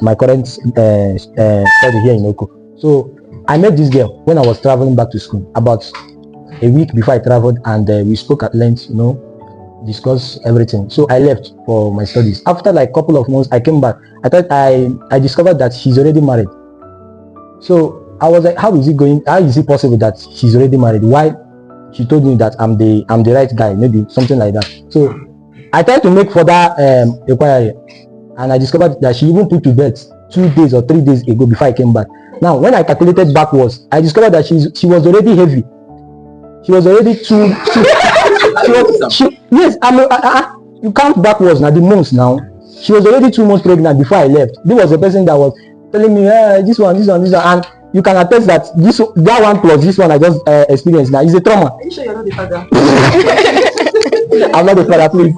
my current study here in Oko. So I met this girl when I was traveling back to school about a week before I traveled, and we spoke at length, you know, discuss everything. So I left for my studies. After like a couple of months, I came back. I discovered that she's already married. So I was like, how is it possible that she's already married? Why? She told me that I'm the right guy, maybe something like that. So I tried to make further inquiry, and I discovered that she even put to bed 2 days or 3 days ago before I came back. Now, when I calculated backwards, I discovered that she was already heavy. She was already yes, you count backwards now, the months now. She was already 2 months pregnant before I left. This was the person that was telling me, this one, and you can attest that that one plus this one I just experienced now is a trauma. Are you sure you're not the father? I'm not the father, please.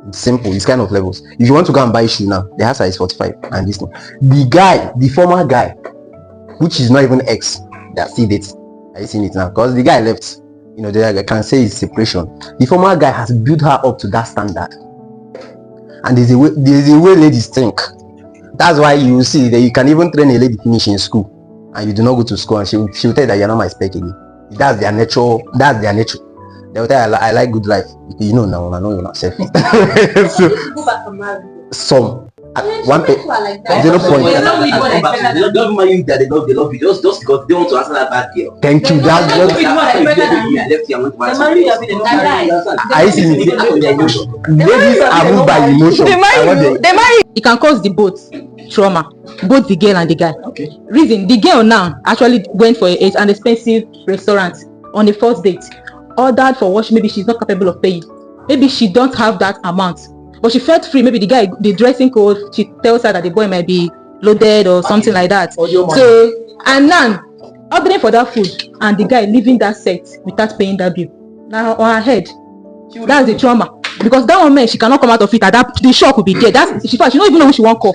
It's simple. It's kind of levels. If you want to go and buy shoe now, the house size is 45, and this thing. The former guy, which is not even ex, that still dates. Are you seeing it now? Because the guy left. You know, I can say it's separation. The former guy has built her up to that standard, and there's a way ladies think. That's why you see that you can even train a lady finish in school, and you do not go to school, and she'll tell you that you're not my spec again. That's their nature. They'll tell you, I like good life. You know now, I know you're not selfish. So, one thing, zero point. They don't mind you that they love you just because they want to answer that bad girl. Thank you. That's I see ladies are moved by emotion. It can cause the both trauma, both the girl and the guy. Okay. Reason, the girl now actually went for an expensive restaurant on the first date, ordered for what maybe she's not capable of paying. Maybe she don't have that amount, but she felt free. Maybe the guy, the dressing code, she tells her that the boy might be loaded or something like that. So, and now ordering for that food and the guy leaving that set without paying that bill. Now on her head, that's the trauma. Because that woman, she cannot come out of it. The shock will be there. She don't even know who she won't call.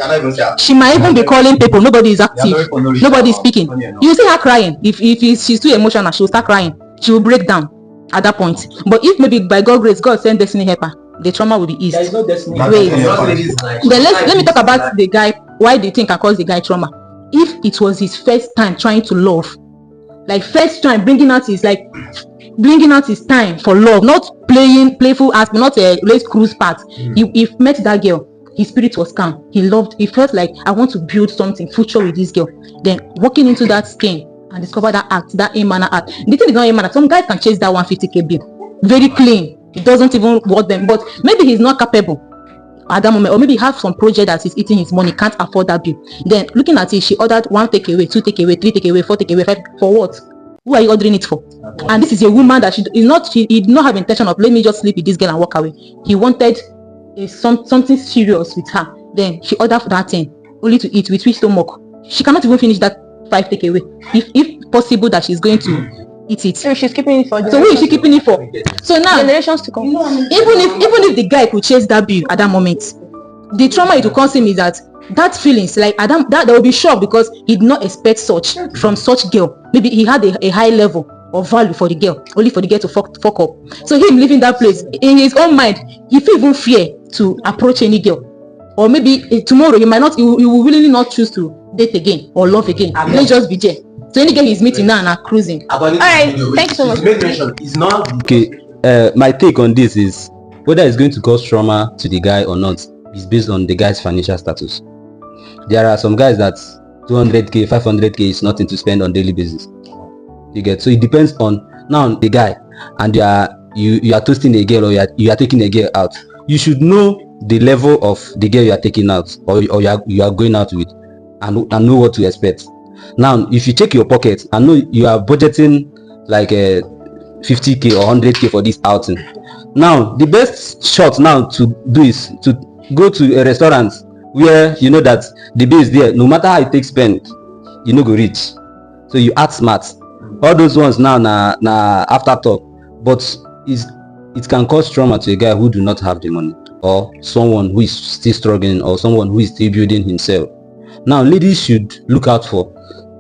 She might even be calling people. Nobody is active. Nobody is speaking. You see her crying. If she's too emotional, she will start crying. She will break down at that point. But if maybe by God's grace, God send destiny helper, the trauma will be eased. There is no destiny. Wait. Then let me talk about the guy. Why do you think I cause the guy trauma? If it was his first time trying to love, like first time bringing out his time for love, not playful aspect, not a race cruise part. He met that girl, his spirit was calm. He felt like, I want to build something future with this girl. Then walking into that skin and discover that act, that A-manner act. The thing is not A-manner. Some guys can chase that 150k bill very clean. It doesn't even worth them. But maybe he's not capable at that moment, or maybe he has some project that is eating his money, can't afford that bill. Then looking at it, she ordered 1 takeaway, 2 takeaway, 3 takeaway, 4 takeaway, 5 for what? Who are you ordering it for? And this is a woman that he did not have intention of, let me just sleep with this girl and walk away. He wanted something serious with her. Then she ordered for that thing only to eat with which stomach. She cannot even finish that 5 takeaway. If possible that she's going to eat it. So she's keeping it for. So who is she keeping it for? So now Generations to come. even if the guy could chase that bill at that moment, the trauma it will cause him is that feelings, like Adam, that there will be shock because he did not expect such from such girl. Maybe he had a high level of value for the girl, only for the girl to fuck up. So him leaving that place, in his own mind, he feel even fear to approach any girl. Or maybe tomorrow he will willingly not choose to date again or love again. Let's just be there. So any girl he's meeting now and are cruising. Alright, thank you so much. It's not Okay, my take on this is whether it's going to cause trauma to the guy or not. is based on the guy's financial status. There are some guys that 200k, 500k is nothing to spend on daily basis. You get, so it depends on now the guy, and you are toasting a girl, or you are taking a girl out. You should know the level of the girl you are taking out, or you are going out with, and know what to expect. Now, if you check your pocket and know you are budgeting like a 50k or 100k for this outing, now the best shot now to do is to go to a restaurant where you know that the bill is there. No matter how it takes spend, you no go reach. So you act smart. All those ones now na afterthought, but it can cause trauma to a guy who do not have the money, or someone who is still struggling, or someone who is still building himself. Now, ladies should look out for,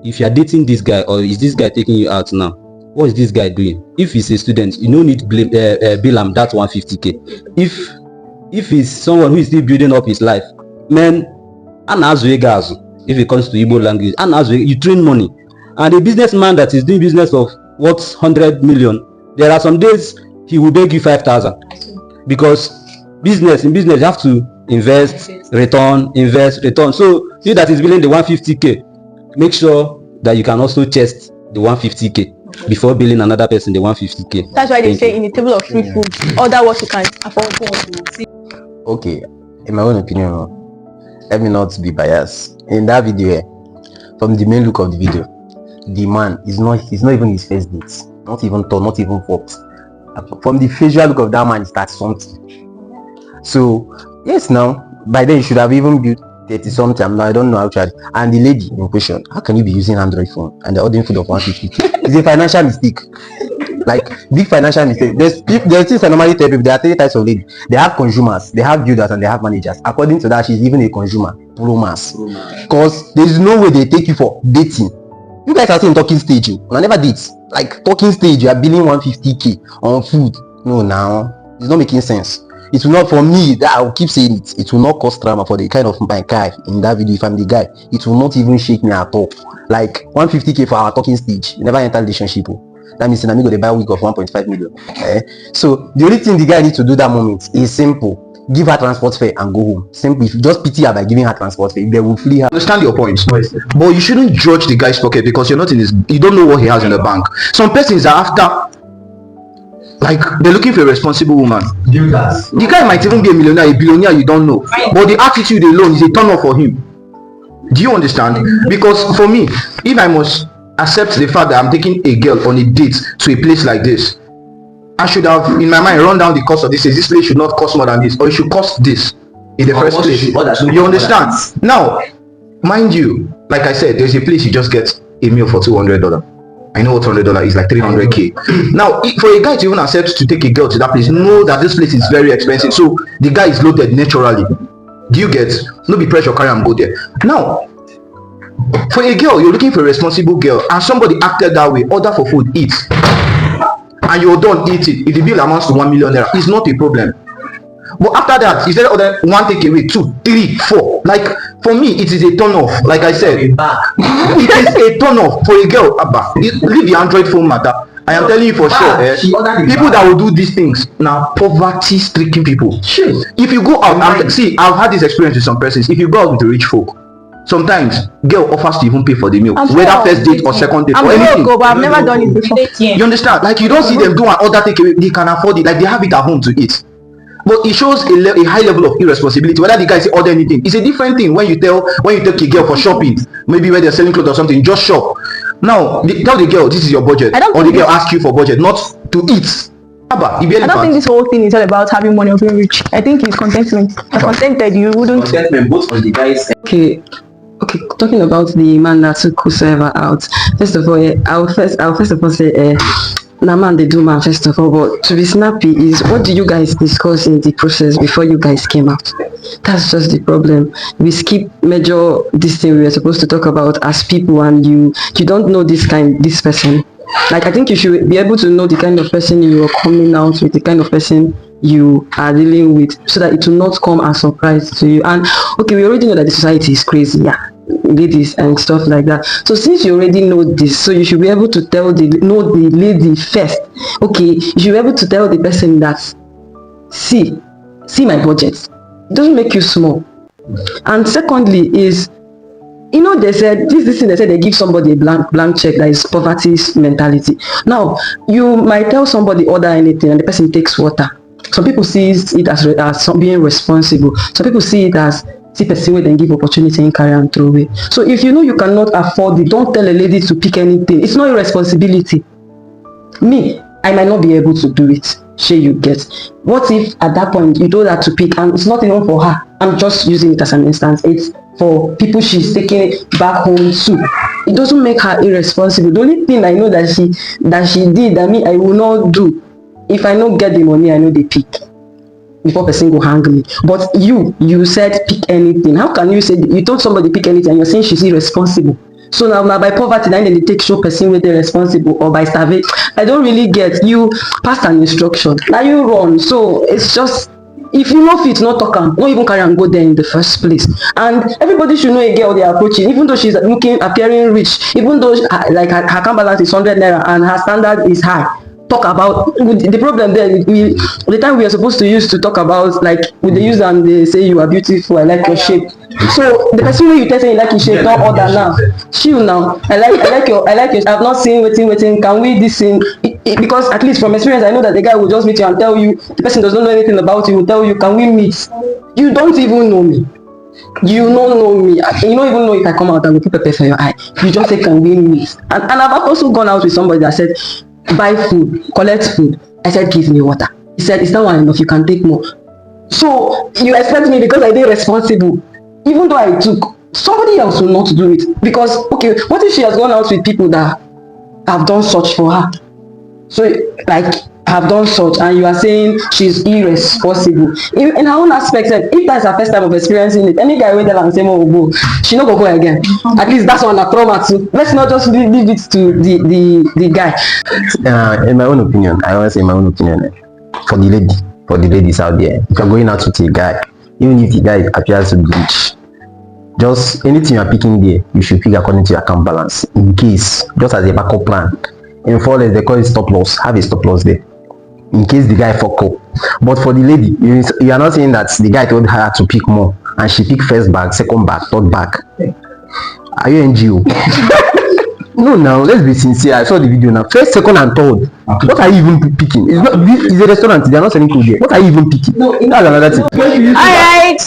if you are dating this guy, or is this guy taking you out now, what is this guy doing? If he's a student, you no need bill him that 150k. If he's someone who is still building up his life, man, if it comes to Igbo language, you train money. And a businessman that is doing business of what's 100 million, there are some days he will beg you 5,000, because in business you have to invest, return. So you that is billing the 150k, make sure that you can also chest the 150k before billing another person the 150k. That's why they say in a table of free food, order what you can afford. Okay, in my own opinion, let me not be biased. In that video, from the main look of the video, the man is not even his first date, not even tall, not even fucked. From the facial look of that man, it starts something. So yes, now by then you should have even built 30 something. Now I don't know actually. And the lady in question, how can you be using Android phone and they're ordering food of 150? It's a financial mistake, like big financial mistake. There's things I normally tell people. There are 3 types of ladies. They have consumers, they have builders, and they have managers. According to that, she's even a consumer, pro mass, because there's no way they take you for dating. You guys are still in talking stage. I never did. Like talking stage, you are billing 150k on food. No, now it's not making sense. It will not, for me, that I will keep saying it, it will not cause trauma for the kind of my guy in that video. If I'm the guy, it will not even shake me at all. Like 150k for our talking stage, you never enter relationship. That means I'm going to buy a wig of 1.5 million. So the only thing the guy needs to do that moment is simple. Give her transport fare and go home. Simple. If you just pity her by giving her transport fare, they will flee her. Understand your point, but you shouldn't judge the guy's pocket because you're not in his. You don't know what he has in the bank. Some persons are after, like they're looking for a responsible woman. The guy might even be a millionaire, a billionaire, you don't know. But the attitude alone is a turn off for him. Do you understand? Because for me, if I must accept the fact that I'm taking a girl on a date to a place like this, I should have in my mind run down the cost of this. This place should not cost more than this, or it should cost this in the first place. You understand? Now, mind you, like I said, there's a place you just get a meal for $200. I know what $200 is, like 300k. Now, for a guy to even accept to take a girl to that place, know that this place is very expensive. So the guy is loaded naturally. Do you get? No be pressure, carry and go there. Now, for a girl, you're looking for a responsible girl, and somebody acted that way, order for food, eat, and you're done eating. If the bill amounts to 1 million naira, it's not a problem. But after that, instead of order 1 takeaway, 2, 3, 4, like for me, it is a turn off. Like I said, it is a turn off for a girl. Abba, leave the Android phone matter. I am telling you for sure, people that will do these things now, poverty-stricken people. If you go out, see, I've had this experience with some persons. If you go out with the rich folk, sometimes girl offers to even pay for the meal, whether first date or second date or anything. But I've never done it before. You understand? Like you don't see them do an order takeaway. They can afford it. Like they have it at home to eat. But it shows a high level of irresponsibility. Whether the guy say order anything, it's a different thing when you take a girl for shopping, maybe when they're selling clothes or something, just shop. Now tell the girl this is your budget, or the girl ask you for budget, not to eat. I don't think this whole thing is all about having money or being rich. I think it's contentment. You're contented, you wouldn't. Contentment both on the guys. Okay, talking about the man that took whosoever out. First of all, I'll first of all say, na man they do man first of all. But to be snappy is, what do you guys discuss in the process before you guys came out? That's just the problem. We skip major this thing we were supposed to talk about as people, and you don't know this person. Like I think you should be able to know the kind of person you are coming out with, the kind of person you are dealing with, so that it will not come as a surprise to you. And okay, we already know that the society is crazy, ladies and stuff like that. So since you already know this, so you should be able to tell the lady first. Okay, you should be able to tell the person that see my budget. It doesn't make you small. And secondly is, you know, they said this thing, they said they give somebody a blank check, that is poverty mentality. Now you might tell somebody order anything and the person takes water. Some people see it as being responsible. Some people see it as person where they give opportunity and carry and throw away. So if you know you cannot afford it, don't tell a lady to pick anything. It's not your responsibility. Me, I might not be able to do it. Sure, you get. What if at that point you told her to pick and it's not even for her? I'm just using it as an instance. It's for people she's taking it back home to. It doesn't make her irresponsible. The only thing I know that she did that me I will not do. If I don't get the money, I know they pick. Before person go hang me. But you said pick anything. How can you say you told somebody pick anything and you're saying she's irresponsible? So now by poverty, then they take show person where they're responsible, or by starving. I don't really get. You passed an instruction. Now you run. So it's just, if you know fit, not talk am, not even carry and go there in the first place. And everybody should know a girl they are approaching, even though she's appearing rich, even though like her account balance is 100 naira and her standard is high. Talk about the problem there. The time we are supposed to use to talk about, like with the use and they say you are beautiful, I like your shape. So the person who you tell say you like your shape, don't order now. Chill now. I like your. I've not seen waiting. Can we this thing? Because at least from experience, I know that the guy will just meet you and tell you. The person does not know anything about you. Will tell you, can we meet? You don't even know me. You don't know me. You don't even know if I come out and will put pepper for your eye. You just say, can we meet? And I've also gone out with somebody that said, buy food, collect food. I said, give me water. He said, it's not one enough, you can take more. So you expect me, because I did responsible, even though I took, somebody else will not do it. Because okay, what if she has gone out with people that have done such for her? So like have done such, and you are saying she's irresponsible. In her own aspect, if that's her first time of experiencing it, any guy will tell her and say, oh, go, she not go again. At least that's one a trauma too. Let's not just leave it to the guy. In my own opinion, I always say my own opinion, for the ladies out there, if you're going out with a guy, even if the guy appears to be rich, just anything you are picking there, you should pick according to your account balance, in case, just as a backup plan. In fall, they call it stop loss. Have a stop loss there, in case the guy fuck up. But for the lady, you are not saying that the guy told her to pick more and she picked first bag, second bag, third bag. Are you NGO? No, now let's be sincere. I saw the video now. First, second, and third. What are you even picking? It's a restaurant. They are not selling food there. What are you even picking? That's another thing. All right.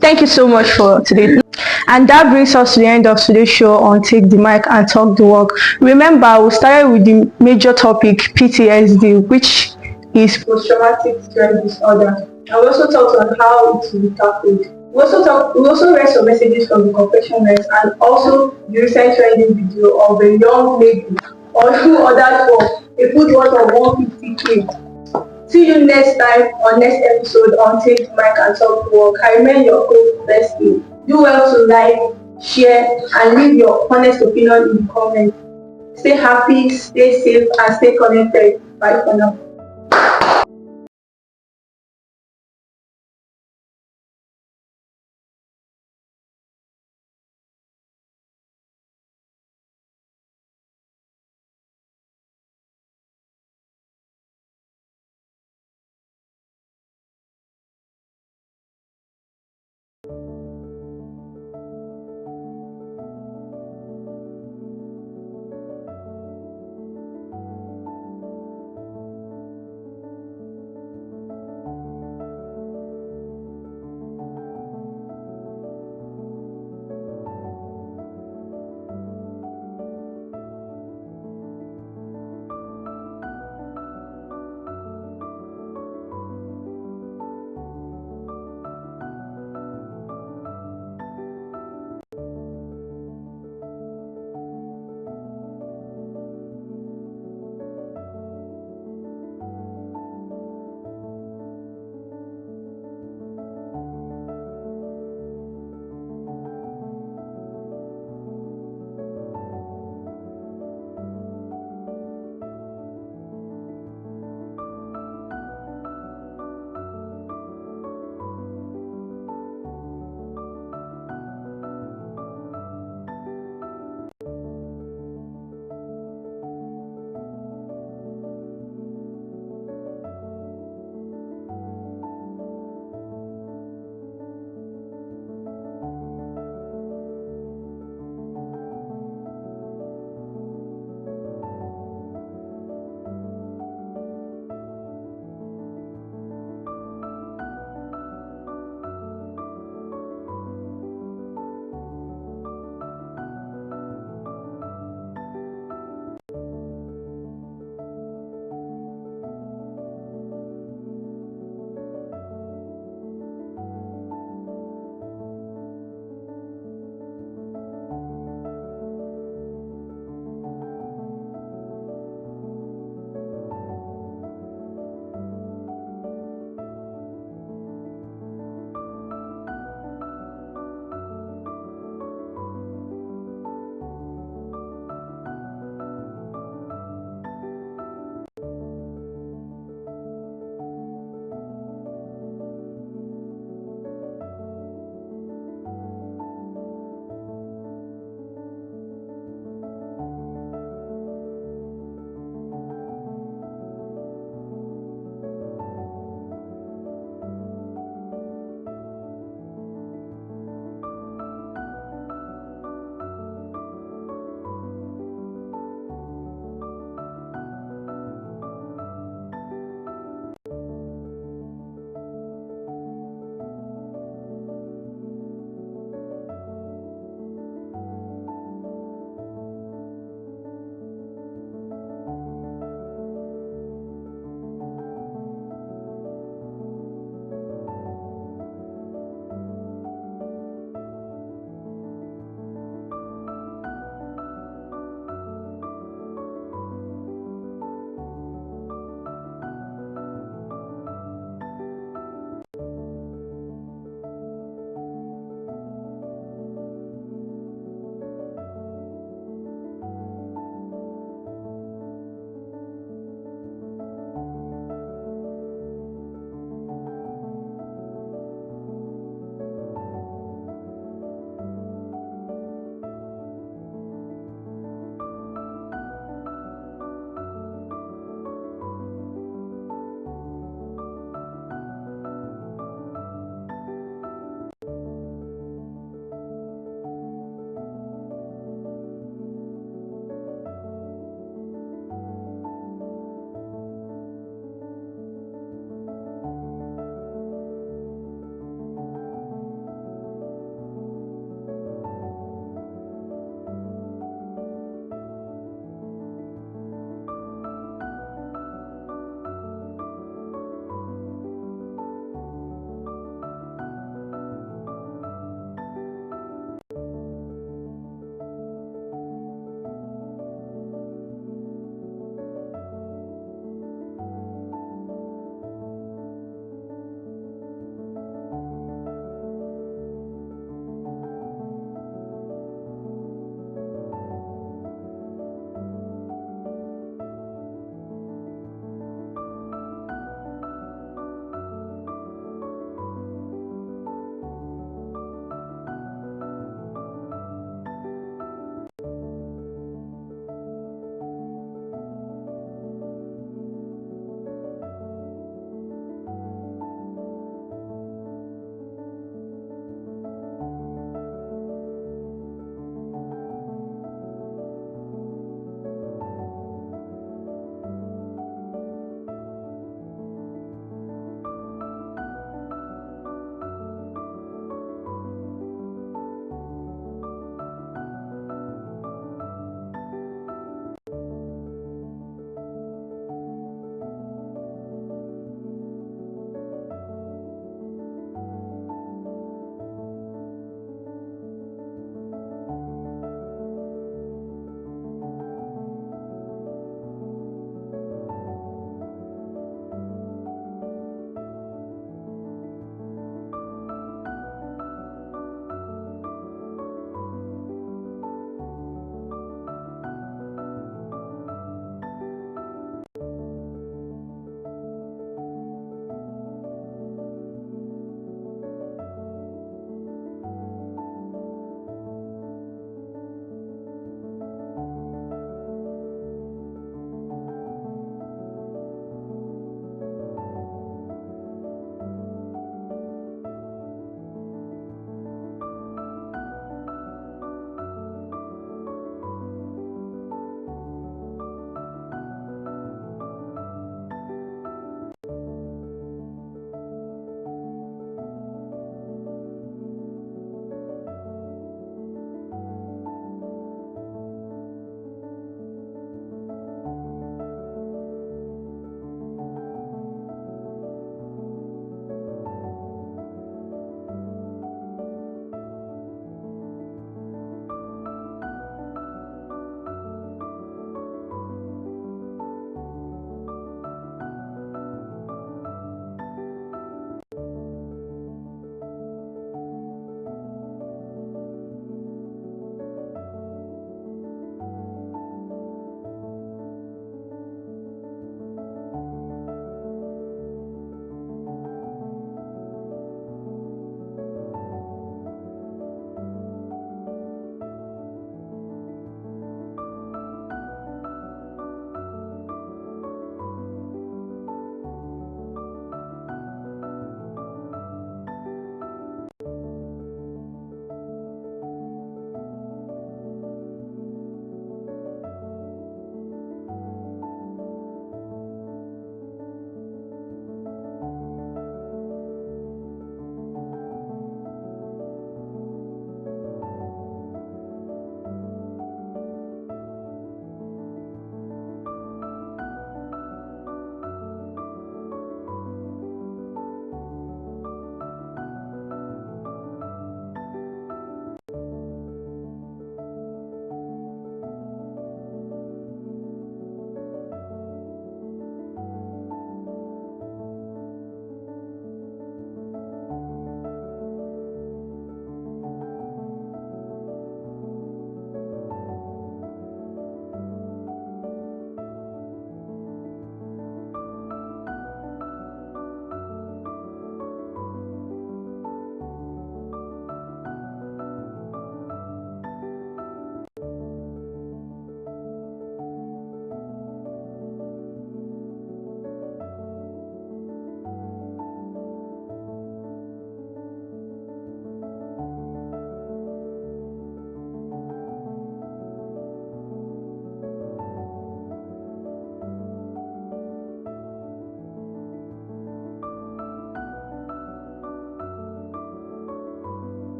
Thank you so much for today. And that brings us to the end of today's show on Take the Mic and Talk the Walk. Remember, we started with the major topic, PTSD, which is post-traumatic stress disorder. And we also talked on how it will be tackled. We also read some messages from the confessioners and also the recent trending video of a young lady who ordered for a food worth of 150k. See you next time on next episode on Take the Mic and Talk the Walk. I remain your host, Leslie. Do well to like, share, and leave your honest opinion in the comments. Stay happy, stay safe, and stay connected. Bye for now.